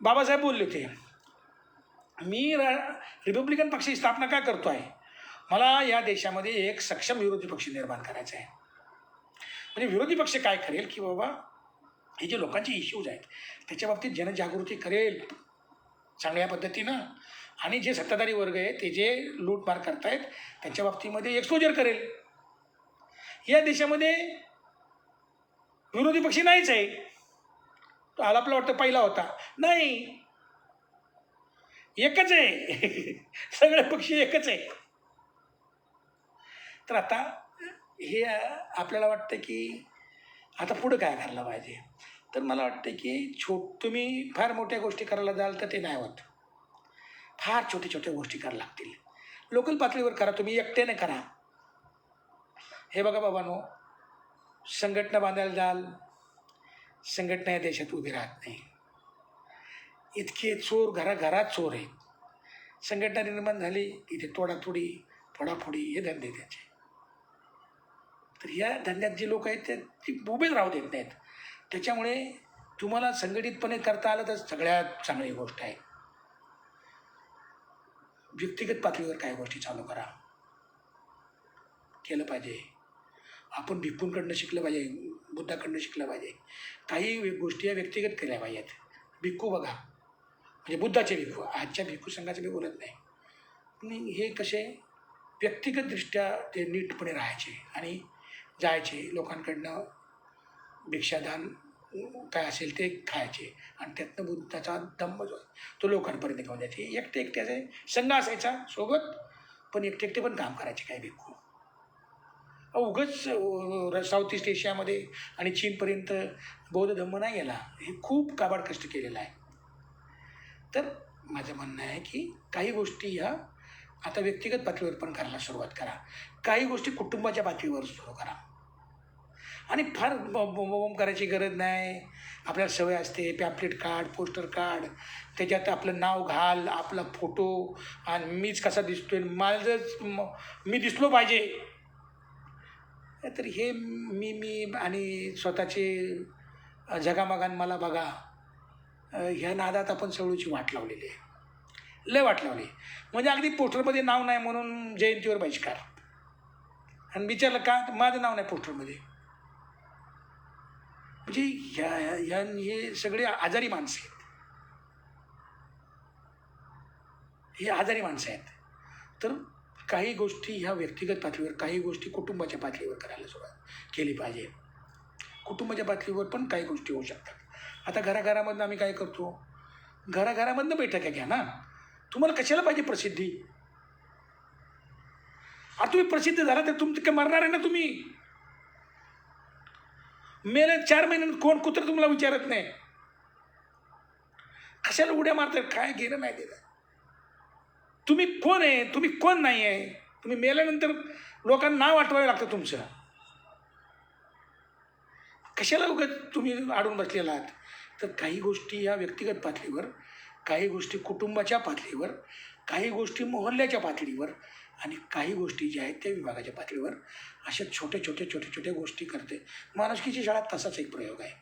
बाबासाहेब बोलले होते, मी रिपब्लिकन पक्षाची स्थापना का करतो आहे, मला या देशामध्ये एक सक्षम विरोधी पक्ष निर्माण करायचा आहे. म्हणजे विरोधी पक्ष काय करेल की बाबा हे जे लोकांचे इश्यूज आहेत त्याच्या बाबतीत जनजागृती करेल चांगल्या पद्धतीनं, आणि जे सत्ताधारी वर्ग आहे ते जे लूटमार करतायत त्यांच्या बाबतीमध्ये एक्सपोजर करेल. या देशामध्ये विरोधी पक्ष नाहीच आहे. तो आपलं वाटतं पहिला होता, नाही, एकच आहे. सगळे पक्ष एकच आहे. तर आता हे आपल्याला वाटतं की आता पुढं काय करायला पाहिजे. तर मला वाटतं की तुम्ही फार मोठ्या गोष्टी करायला जाल तर ते नाही होत. फार छोट्या छोट्या गोष्टी करायला लागतील. लोकल पातळीवर करा, तुम्ही एकट्याने करा. हे बघा बाबांनो, संघटना बांधायला जाल, संघटना या देशात उभी राहत नाही. इतके चोर घराघरात चोर आहेत. संघटना निर्माण झाली इथे तोडातोडी फोडाफोडी हे धंदे त्याचे. तर या धंद्यात जे लोक आहेत ते उभेच राहू देत नाहीत. त्याच्यामुळे तुम्हाला संघटितपणे करता आलं तर सगळ्यात चांगली गोष्ट आहे. व्यक्तिगत पातळीवर काही गोष्टी चालू करा, केलं पाहिजे. आपण भिक्खूंकडनं शिकलं पाहिजे, बुद्धाकडनं शिकलं पाहिजे. काही गोष्टी या व्यक्तिगत केल्या पाहिजेत. भिक्खू बघा, म्हणजे बुद्धाचे भिक्खू, आजच्या भिक्खू संघाचं मी बोलत नाही. पण हे कसे व्यक्तिगतदृष्ट्या ते नीटपणे राहायचे आणि जायचे लोकांकडनं भिक्षादान काय असेल ते खायचे आणि त्यातनं बुद्धाचा धम्म जो आहे तो लोकांपर्यंत घेऊन जायचे. एकटे एकट्याचे संघ असायचा सोबत, पण एकटे एकटे पण काम करायचे काही भिक्खू. उगच साऊथ ईस्ट एशियामध्ये आणि चीनपर्यंत बौद्ध धम्म नाही गेला, हे खूप काबाड कष्ट केलेलं आहे. तर माझं म्हणणं आहे की काही गोष्टी ह्या आता व्यक्तिगत पातळीवर पण करायला सुरुवात करा, काही गोष्टी कुटुंबाच्या पातळीवर सुरू करा. आणि फार बोंबाबोंब करायची गरज नाही. आपल्याला सवय असते, पॅम्पलेट काढ, पोस्टर काढ, त्याच्यात आपलं नाव घाल, आपला फोटो, आणि मीच कसा दिसतोय, माझं मी दिसलो पाहिजे. तर हे मी आणि स्वतःचे जगामगान मला बघा, ह्या नादात आपण सवळीची वाट लावलेली आहे, लय वाट लावली. म्हणजे अगदी पोस्टरमध्ये नाव नाही म्हणून जयंतीवर बहिष्कार, आणि विचारलं का, माझं नाव नाही पोस्टरमध्ये. म्हणजे हे सगळे आजारी माणसं आहेत, हे आजारी माणसं आहेत. तर काही गोष्टी ह्या व्यक्तिगत पातळीवर, काही गोष्टी कुटुंबाच्या पातळीवर करायला सुरुवात केली पाहिजे. कुटुंबाच्या पातळीवर पण काही गोष्टी होऊ शकतात. आता घराघरामधनं आम्ही काय करतो, घराघरामधनं बैठका घ्या ना. तुम्हाला कशाला पाहिजे प्रसिद्धी? आता तुम्ही प्रसिद्ध झाला तर तुमचं काय मरणार आहे ना तुम्ही. मेले 4 महिन्यात कोण कुत्र तुम्हाला विचारत नाही. कशाला उड्या मारतात, काय घेणं नाही देणं. तुम्ही कोण आहे, तुम्ही कोण नाही आहे. तुम्ही मेल्यानंतर लोकांना नाव आठवावे लागतं तुमचं. कशाला उगाच तुम्ही अडून बसलेला आहात. तर काही गोष्टी या व्यक्तिगत पातळीवर, काही गोष्टी कुटुंबाच्या पातळीवर, काही गोष्टी मोहल्ल्याच्या पातळीवर, आणि काही गोष्टी ज्या आहेत त्या विभागाच्या पातळीवर, अशा छोट्या गोष्टी करते. माणुसकीची शाळा तसाच एक प्रयोग आहे.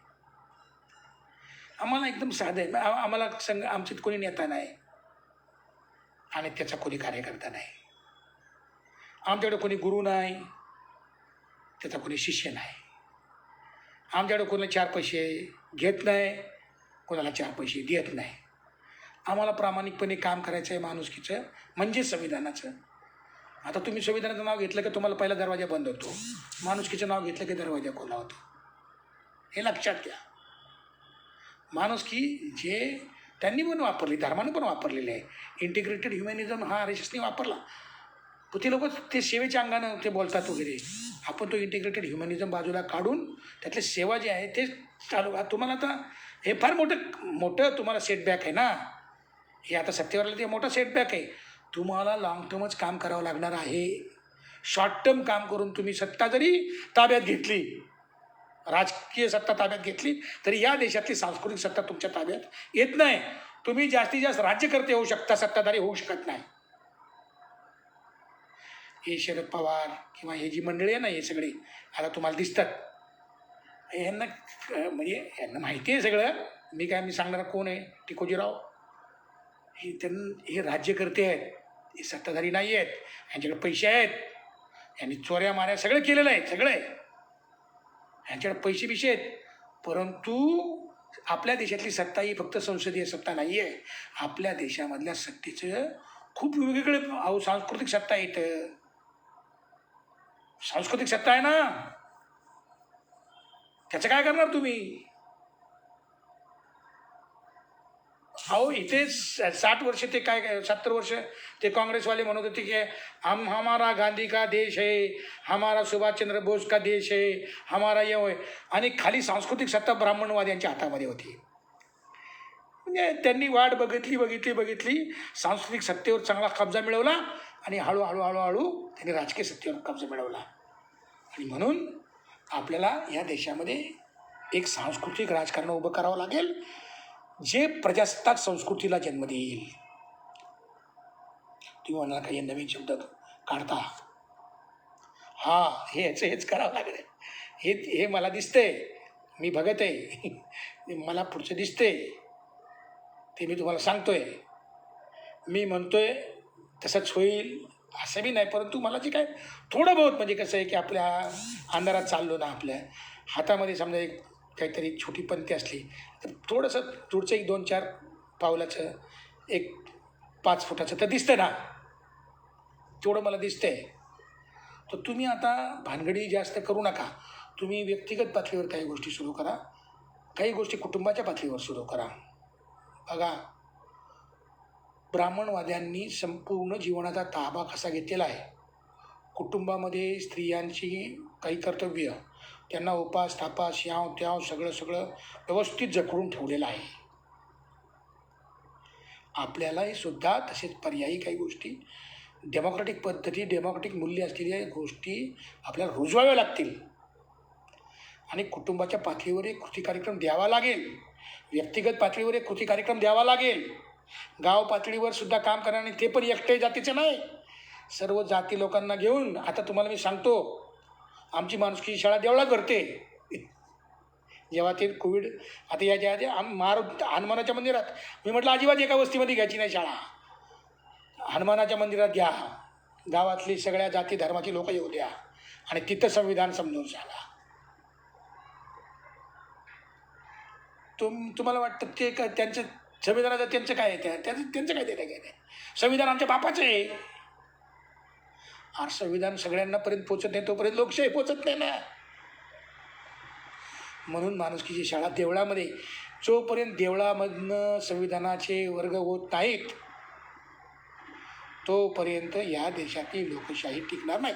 आम्हाला एकदम साधं आहे. आम्हाला आमच्यात कोणी नेता नाही आणि त्याचा कोणी कार्यकर्ता नाही. आमच्याकडे कोणी गुरु नाही, त्याचा कोणी शिष्य नाही. आमच्याकडे कोणाला 4 पैसे घेत नाही, कोणाला 4 पैसे देत नाही. आम्हाला प्रामाणिकपणे काम करायचं आहे माणुसकीचं, म्हणजे संविधानाचं. आता तुम्ही संविधानाचं नाव घेतलं की तुम्हाला पहिला दरवाजा बंद होतो, माणुसकीचं नाव घेतलं की दरवाजा खुला होतो. हे लक्षात घ्या. माणुसकी जे त्यांनी पण वापरली, धर्मानं पण वापरलेली आहे. इंटिग्रेटेड ह्युमॅनिझम हा RSSने वापरला. ते लोक ते सेवेच्या अंगानं ते बोलतात वगैरे. आपण तो इंटिग्रेटेड ह्युमॅनिझम बाजूला काढून त्यातले सेवा जे आहे ते चालू. तुम्हाला आता हे फार मोठं तुम्हाला सेटबॅक आहे ना. हे आता सत्तेवरला ते मोठा सेटबॅक आहे. तुम्हाला लॉंग टर्मच काम करावं लागणार आहे. शॉर्ट टर्म काम करून तुम्ही सत्ता जरी ताब्यात घेतली, राजकीय सत्ता ताब्यात घेतली, तरी या देशातली सांस्कृतिक सत्ता तुमच्या ताब्यात येत नाही. तुम्ही जास्तीत जास्त राज्यकर्ते होऊ शकता, सत्ताधारी होऊ शकत नाही. हे शरद पवार किंवा हे जी मंडळी आहे ना, हे सगळे आता तुम्हाला दिसतात. यांना म्हणजे यांना माहिती आहे सगळं. मी सांगणारा कोण आहे, टिकोजीराव. हे राज्यकर्ते आहेत, हे सत्ताधारी नाही आहेत. यांच्याकडे पैसे आहेत, यांनी चोऱ्या माऱ्या सगळं केलेलं आहे, सगळं आहे. यांच्याकडे पैसे बिशे आहेत. परंतु आपल्या देशातली सत्ता ही फक्त संसदीय सत्ता नाही आहे. आपल्या देशामधल्या सत्तेचं खूप वेगवेगळे सांस्कृतिक सत्ता येतं. सांस्कृतिक सत्ता आहे ना, त्याचं काय करणार तुम्ही? अहो इथे 60 वर्ष ते काय 70 वर्ष ते काँग्रेसवाले म्हणत होते की हमारा गांधी का देश है, हमारा सुभाषचंद्र बोस का देश है, हमारा ये होय. आणि खाली सांस्कृतिक सत्ता ब्राह्मणवाद्यांच्या हातामध्ये होती. म्हणजे त्यांनी वाट बघितली, सांस्कृतिक सत्तेवर चांगला कब्जा मिळवला आणि हळूहळू त्यांनी राजकीय सत्तेवर कब्जा मिळवला. आणि म्हणून आपल्याला या देशामध्ये एक सांस्कृतिक राजकारण उभं करावं लागेल, जे प्रजासत्ताक संस्कृतीला जन्म देईल. तुम्ही म्हणाला काही नवीन शब्द काढता, हेच करावं लागेल. हे मला दिसतंय, मी बघत आहे, मला पुढचं दिसतंय, ते मी तुम्हाला सांगतोय. मी म्हणतोय तसंच होईल असं बी नाही, परंतु मला जे काय थोडं बहुत म्हणजे कसं आहे की आपल्या अंधारात चाललो ना, आपल्या हातामध्ये समजा एक काहीतरी छोटी पंथी असली तर थोडंसं पुढचं एक 2-4 पावलाचं, एक 5 फुटाचं तर दिसतं ना, तेवढं मला दिसतंय. तर तुम्ही आता भानगडी जास्त करू नका. तुम्ही व्यक्तिगत पातळीवर काही गोष्टी सुरू करा, काही गोष्टी कुटुंबाच्या पातळीवर सुरू करा. बघा, ब्राह्मणवाद्यांनी संपूर्ण जीवनाचा ताबा कसा घेतलेला आहे. कुटुंबामध्ये स्त्रियांची काही कर्तव्य, त्यांना उपास तापास याव त्याव सगळं सगळं व्यवस्थित जखडून ठेवलेलं आहे. आपल्यालाही सुद्धा तसेच पर्यायी काही गोष्टी, डेमोक्रॅटिक पद्धती, डेमोक्रॅटिक मूल्य असलेल्या गोष्टी आपल्याला रुजवाव्या लागतील आणि कुटुंबाच्या पातळीवर एक कृती कार्यक्रम द्यावा लागेल, व्यक्तिगत पातळीवर एक कृती कार्यक्रम द्यावा लागेल, गाव पातळीवर सुद्धा काम करा. आणि ते पण एकटे जातीचं नाही, सर्व जाती लोकांना घेऊन. आता तुम्हाला मी सांगतो, आमची माणुसकीची शाळा देवळा करते. जेव्हा ते कोविड आता याच्या आधी हनुमानाच्या मंदिरात मी म्हटलं अजिबात एका वस्तीमध्ये घ्यायची नाही शाळा, हनुमानाच्या मंदिरात घ्या, गावातली सगळ्या जाती धर्माची लोक येऊ द्या आणि तिथं संविधान समजून सांगा. तुम्हाला वाटतं ते काय त्यांचं संविधानाचं त्यांचं काय आहे, त्यांचं काय देणं काय नाही. संविधान आमच्या बापाचं आहे. आज संविधान सगळ्यांना पर्यंत पोचत नाही तोपर्यंत लोकशाही पोचत नाही ना. म्हणून माणुसकीची शाळा देवळामध्ये, जोपर्यंत देवळामधनं संविधानाचे वर्ग होत नाहीत तोपर्यंत या देशातील लोकशाही टिकणार नाही.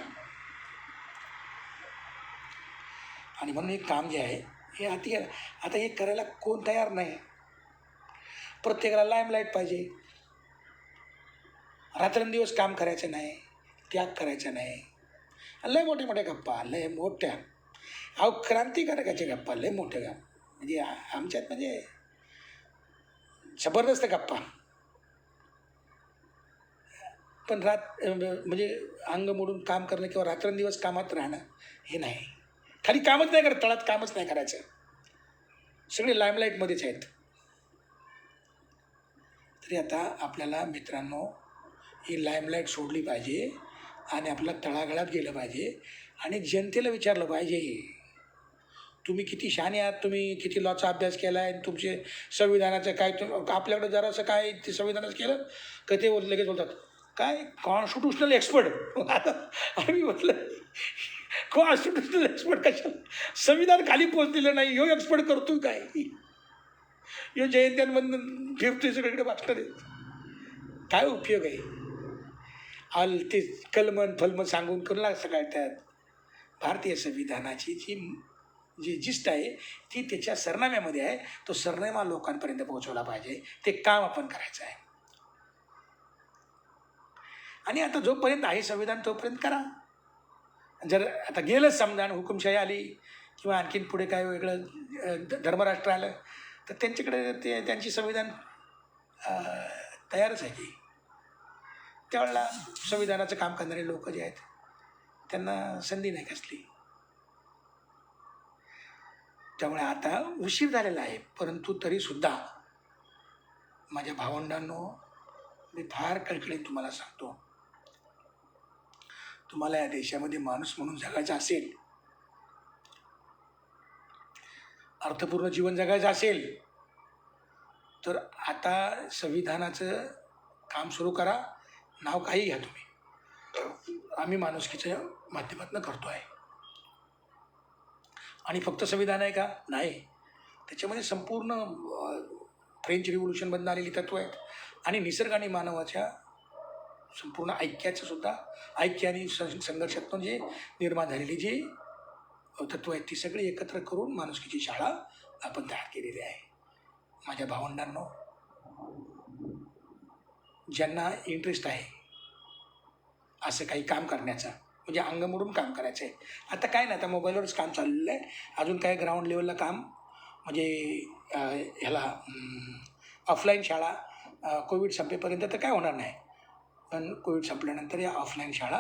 आणि म्हणून एक काम जे आहे हे आता हे करायला कोण तयार नाही. प्रत्येकाला लाईमलाईट पाहिजे, रात्रंदिवस काम करायचं नाही, त्याग करायचा नाही. लय मोठ्या मोठ्या गप्पा, लय मोठ्या क्रांतिकारकाच्या गप्पा, लय मोठ्या गप्पा, म्हणजे आमच्यात म्हणजे जबरदस्त गप्पा. पण म्हणजे अंग मोडून काम करणं किंवा रात्रंदिवस कामात राहणं हे नाही. खाली कामच नाही करत, तळात कामच नाही करायचं, सगळे लाईमलाईटमध्येच आहेत. तरी आता आपल्याला मित्रांनो ही लाईमलाईट सोडली पाहिजे आणि आपल्याला तळागाळात गेलं पाहिजे आणि जनतेला विचारलं पाहिजे, तुम्ही किती शहाणे आहात, तुम्ही किती लॉचा अभ्यास केला आहे, तुमचे संविधानाचं काय, आपल्याकडं जरासं काय ते संविधानाचं केलं का ते लगेच बोलतात काय कॉन्स्टिट्युशनल एक्सपर्ट. आम्ही म्हटलं कॉन्स्टिट्युशनल एक्सपर्ट कशाला, संविधान खाली पोचलेलं नाही, ह्यो एक्सपर्ट करतोय काय, ह्यो जयंत्यांमधून फिरतोय सगळीकडे भाषण देत, काय उपयोग आहे. ते कलमन फलमन सांगून करू लागतं काय. त्यात भारतीय संविधानाची जी जिस्ट आहे ती त्याच्या सरनाम्यामध्ये आहे, तो सरनामा लोकांपर्यंत पोहोचवला पाहिजे, ते काम आपण करायचं आहे. आणि आता जोपर्यंत आहे संविधान तोपर्यंत करा. जर आता गेलंच समजा हुकुमशाही आली किंवा आणखीन पुढे काय वेगळं धर्मराष्ट्र आलं तर त्यांच्याकडे त्यांची संविधान तयारच आहे की, त्यावेळेला संविधानाचं काम करणारे लोक जे आहेत त्यांना संधी नाही कसली. त्यामुळे आता उशीर झालेला आहे, परंतु तरीसुद्धा माझ्या भावंडांनो मी फार कळकळीने तुम्हाला सांगतो, तुम्हाला या देशामध्ये माणूस म्हणून जगायचं असेल, अर्थपूर्ण जीवन जगायचं असेल तर आता संविधानाचं काम सुरू करा. नाव काही घ्या तुम्ही, आम्ही माणुसकीच्या माध्यमातून करतो आहे. आणि फक्त संविधान आहे का, नाही, त्याच्यामध्ये संपूर्ण फ्रेंच रिव्होल्युशनमधून आलेली तत्त्व आहेत आणि निसर्ग आणि मानवाच्या संपूर्ण ऐक्याचं सुद्धा, ऐक्य आणि संघर्षातून जे निर्माण झालेली जी तत्त्व आहेत ती सगळी एकत्र करून माणुसकीची शाळा आपण तयार केलेली आहे. माझ्या भावंडांनो, ज्यांना इंटरेस्ट आहे असं काही काम करण्याचा, म्हणजे अंग मोडून काम करायचं आहे, आता काय नाही, आता मोबाईलवरच काम चाललेलं आहे. अजून काय ग्राउंड लेवलला काम म्हणजे ह्याला ऑफलाईन शाळा कोविड संपेपर्यंत तर काय होणार नाही, पण कोविड संपल्यानंतर या ऑफलाईन शाळा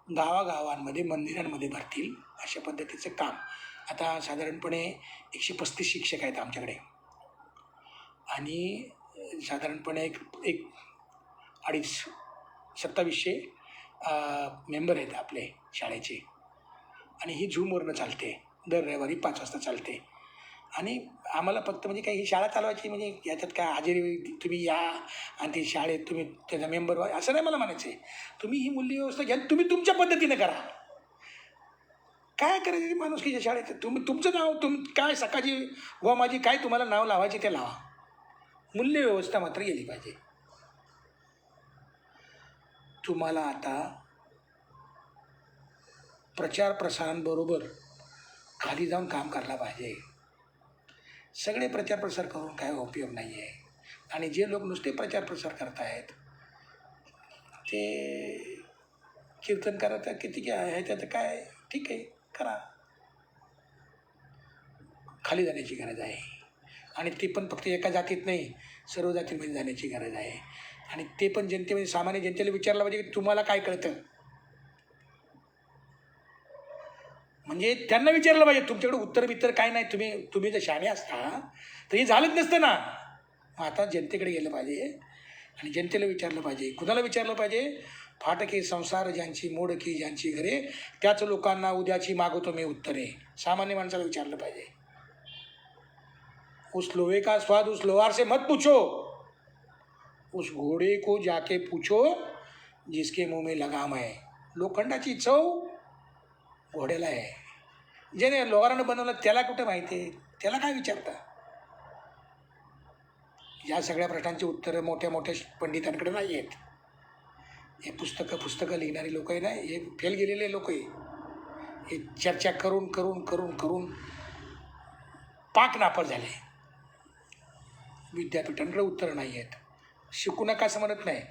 गावागावांमध्ये मंदिरांमध्ये भरतील अशा पद्धतीचं काम. आता साधारणपणे 135 शिक्षक आहेत आमच्याकडे आणि साधारणपणे एक 2700 मेंबर आहेत आपले शाळेचे आणि ही झूमवरनं चालते, दर रविवारी 5 वाजता चालते. आणि आम्हाला फक्त म्हणजे काही ही शाळा चालवायची म्हणजे याच्यात काय हजेरी तुम्ही या आणि ती शाळेत तुम्ही त्याचा मेंबर व्हा असं नाही मला म्हणायचं आहे. तुम्ही ही मूल्य व्यवस्था घ्या, तुम्ही तुमच्या पद्धतीनं करा. काय करायचं ते माणुसकीच्या शाळेत? तुमचं नाव काय सकाळची व माझी काय तुम्हाला नाव लावायचे ते लावा. मूल्य व्यवस्था मात्र गेली पाहिजे. तुम्हाला आता प्रचार प्रसारांबरोबर खाली जाऊन काम करायला पाहिजे. सगळे प्रचार प्रसार करून काय उपयोग नाही आहे. आणि जे लोक नुसते प्रचार प्रसार करत आहेत ते कीर्तन करत किती काय आहे त्याचं काय, ठीक आहे करा. खाली जाण्याची गरज आहे. आणि ते पण फक्त एका जातीत नाही, सर्व जातींमध्ये जाण्याची गरज आहे. आणि ते पण जनतेमध्ये, सामान्य जनतेला विचारलं पाहिजे की तुम्हाला काय कळतं. म्हणजे त्यांना विचारलं पाहिजे, तुमच्याकडे उत्तर बित्तर काय नाही, तुम्ही जर शहाणे असता तर हे झालंच नसतं ना. मग आता जनतेकडे गेलं पाहिजे आणि जनतेला विचारलं पाहिजे. कुणाला विचारलं पाहिजे? फाटके संसार ज्यांची, मोडकी ज्यांची घरे, त्याच लोकांना उद्याची मागवतो मी उत्तरे. सामान्य माणसाला विचारलं पाहिजे. उस लोहे का स्वाद उस लोहार से मत पूछो, उस घोडे को जाके पूछो जिसके मुंह में लगाम है. लोखंडाची चव घोड्याला आहे, ज्याने लोहारानं बनवलं त्याला कुठं माहिती आहे? त्याला काय विचारता? या सगळ्या प्रश्नांची उत्तरं मोठ्या मोठ्या पंडितांकडे नाही आहेत. हे पुस्तकं लिहिणारी लोक आहे ना, हे फेल गेलेले लोक आहे. हे चर्चा करून करून करून करून पाक नापास झाले. विद्यापीठांकडे उत्तरं नाही आहेत. शिकू नका असं म्हणत नाही,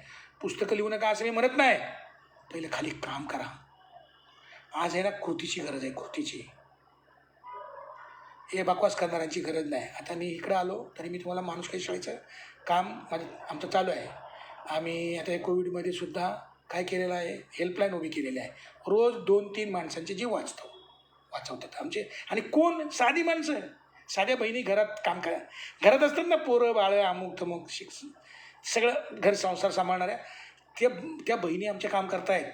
पुस्तकं लिहू नका असं मी म्हणत नाही. पहिले खाली काम करा. आज आहे ना कृतीची गरज आहे, कृतीची. हे बकवास करणाऱ्यांची गरज नाही. आता मी इकडं आलो तरी मी तुम्हाला माणुसकी शाळेचं काम आमचं चालू आहे. आम्ही आता कोविडमध्ये सुद्धा काय केलेलं आहे, हेल्पलाईन उभी केलेली आहे. रोज 2-3 माणसांचे जीव वाचवतात आमचे. आणि कोण? साधी माणसं, साध्या बहिणी घरात काम करा, घरात असतात ना, पोरं बाळं अमुक तमुक सगळं घर संसार सांभाळणाऱ्या त्या बहिणी आमचे काम करतायत.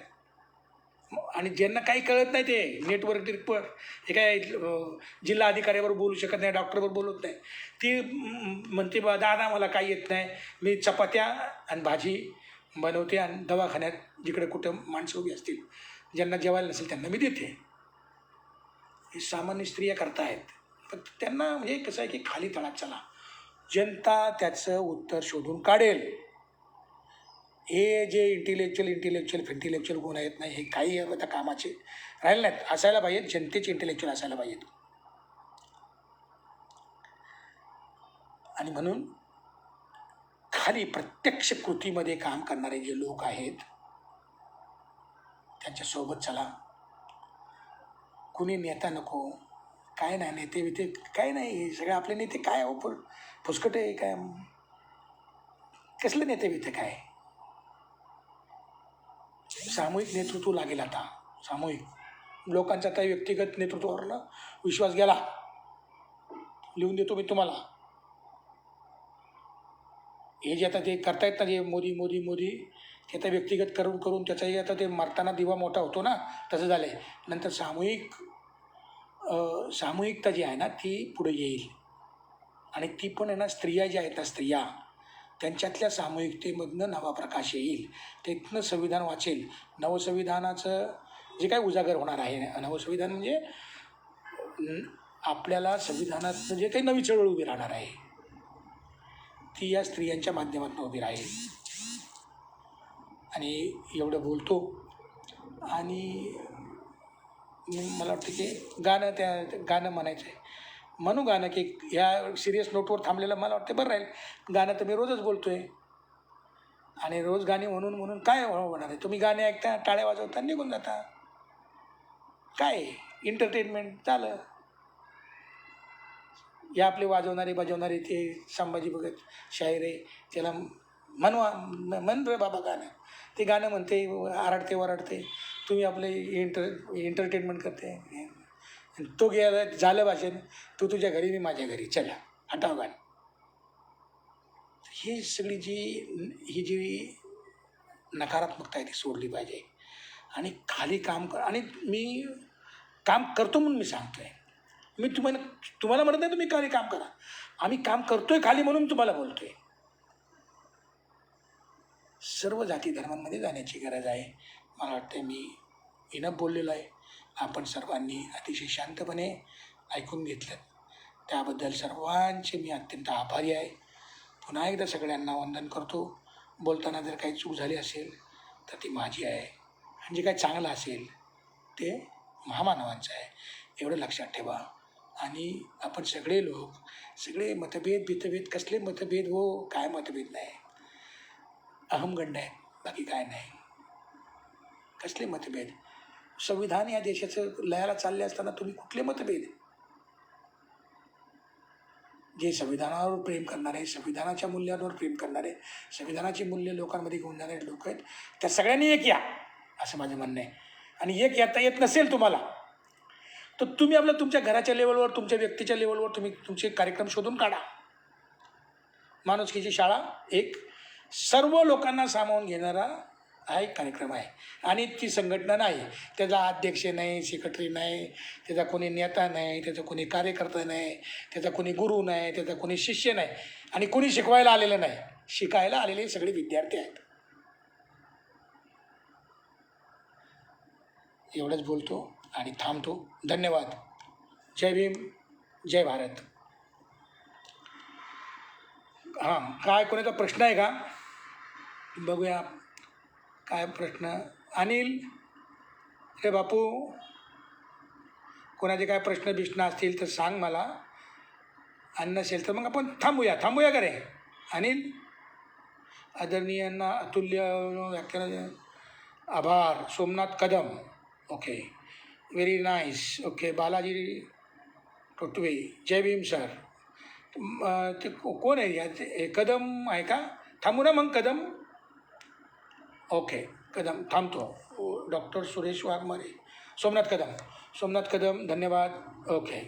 आणि ज्यांना काही कळत नाही ते नेटवर्क हे काय जिल्हा अधिकाऱ्यावर बोलू शकत नाही, डॉक्टरवर बोलत नाही, ती म्हणते बा दादा मला काही येत नाही, मी चपात्या आणि भाजी बनवते आणि दवाखान्यात जिकडे कुठं माणसं उभी असतील, ज्यांना जेवायला नसेल त्यांना मी देते. हे सामान्य स्त्रिया करतायत. पण त्यांना म्हणजे कसं आहे की खाली तळात चला, जनता त्याचं उत्तर शोधून काढेल. हे जे इंटेलेक्च्युअल गुण आहेत ना, हे काही आता कामाचे राहिले नाहीत. असायला पाहिजेत, जनतेचे इंटेलेक्च्युअल असायला पाहिजेत. आणि म्हणून खाली प्रत्यक्ष कृतीमध्ये काम करणारे जे लोक आहेत त्यांच्यासोबत चला. कुणी नेता नको, काय नाही, नेते काय नाही, सगळे आपले नेते काय फुसकट आहे काय, कसलं नेते काय. सामूहिक नेतृत्व लागेल. आता सामूहिक लोकांचा काही व्यक्तिगत नेतृत्वावरनं विश्वास गेला. लिहून देतो मी तुम्हाला. हे जे आता ते करतायत ना, जे मोदी ते आता व्यक्तिगत करून त्याचाही आता ते मरताना दिवा मोठा होतो ना, तसं झालं आहे. नंतर सामूहिकता जी आहे ना ती पुढे येईल. आणि ती पण आहे ना, स्त्रिया ज्या आहेत ना, स्त्रिया त्यांच्यातल्या सामूहिकतेमधनं नवा प्रकाश येईल. तिथनं संविधान वाचेल. नवसंविधानाचं जे काय उजागर होणार आहे, नवसंविधान म्हणजे आपल्याला संविधानात जे काही नवी चळवळ उभी राहणार आहे ती या स्त्रियांच्या माध्यमातून उभी राहील. आणि एवढं बोलतो. आणि मला वाटतं की गाणं म्हणायचं आहे. म्हणू गाणं की ह्या सिरियस नोटवर थांबलेलं मला वाटतं बरं राहील. गाणं तर मी रोजच बोलतो आहे आणि रोज गाणी म्हणून काय होणार आहे? तुम्ही गाणे ऐकता, टाळ्या वाजवता, निघून जाता. काय एंटरटेनमेंट झालं. या आपले बजावणारे ते संभाजी भगत शाहीर आहे, त्याला म्हण रे बाबा गाणं. ते गाणं म्हणते, आरडते वरडते, तुम्ही आपले एंटरटेनमेंट करते. तो गेला, झालं भाषण, तू तुझ्या घरी मी माझ्या घरी, चला हटाव गाणं. ही सगळी ही जी नकारात्मकता आहे ती सोडली पाहिजे. आणि खाली काम कर. आणि मी काम करतो म्हणून मी सांगतोय. मी तुम्हाला म्हणत नाही तुम्ही खाली काम करा. आम्ही काम करतोय खाली म्हणून तुम्हाला बोलतोय. सर्व जाती धर्मांमध्ये जाण्याची गरज आहे. मला वाटतं मी इनफ बोललेलो आहे. आपण सर्वांनी अतिशय शांतपणे ऐकून घेतलं, त्याबद्दल सर्वांचे मी अत्यंत आभारी आहे. पुन्हा एकदा सगळ्यांना वंदन करतो. बोलताना जर काही चूक झाली असेल तर ती माझी आहे, आणि जे काही चांगलं असेल ते महामानवांचं आहे, एवढं लक्षात ठेवा. आणि आपण सगळे लोक, सगळे मतभेद कसले मतभेद हो, काय मतभेद नाही, अहमगंड आहे, बाकी काय नाही. कसले मतभेद? संविधान या देशाचं लयाला चालले असताना तुम्ही कुठले मतभेद? जे संविधानावर प्रेम करणारे, संविधानाच्या मूल्यांवर प्रेम करणारे, संविधानाची मूल्य लोकांमध्ये घेऊन जाणारे लोक आहेत, त्या सगळ्यांनी एक या, असं माझं म्हणणं आहे. आणि एक येता येत नसेल तुम्हाला तर तुम्ही आपलं तुमच्या घराच्या लेवलवर, तुमच्या व्यक्तीच्या लेवलवर तुम्ही तुमचे कार्यक्रम शोधून काढा. माणुसकीची शाळा एक सर्व लोकांना सामावून घेणारा हा एक कार्यक्रम आहे. आणि ती संघटना नाही, त्याचा अध्यक्ष नाही, सेक्रेटरी नाही, त्याचा कोणी नेता नाही, त्याचा कोणी कार्यकर्ता नाही, त्याचा कोणी गुरु नाही, त्याचा कोणी शिष्य नाही, आणि कोणी शिकवायला आलेलं नाही. शिकायला आलेले सगळे विद्यार्थी आहेत. एवढंच बोलतो आणि थांबतो. धन्यवाद. जय भीम, जय भारत. हां, काय कोणाचा प्रश्न आहे का? बघूया काय प्रश्न. अनिल, रे बापू, कोणाचे काय प्रश्न बिष्ण असतील तर सांग मला, आणि नसेल तर मग आपण थांबूया का रे अनिल? आदरणीयांना अतुल्य व्याख्यान, आभार. Somnath Kadam, okay, very nice, okay. Balaji Totwe, जय भीम सर. ते कोण आहे या? कदम आहे का? थांबू ना मग कदम? ओके, कदम थांबतो. डॉक्टर सुरेश वाघमारे, सोमनाथ कदम, धन्यवाद. ओके.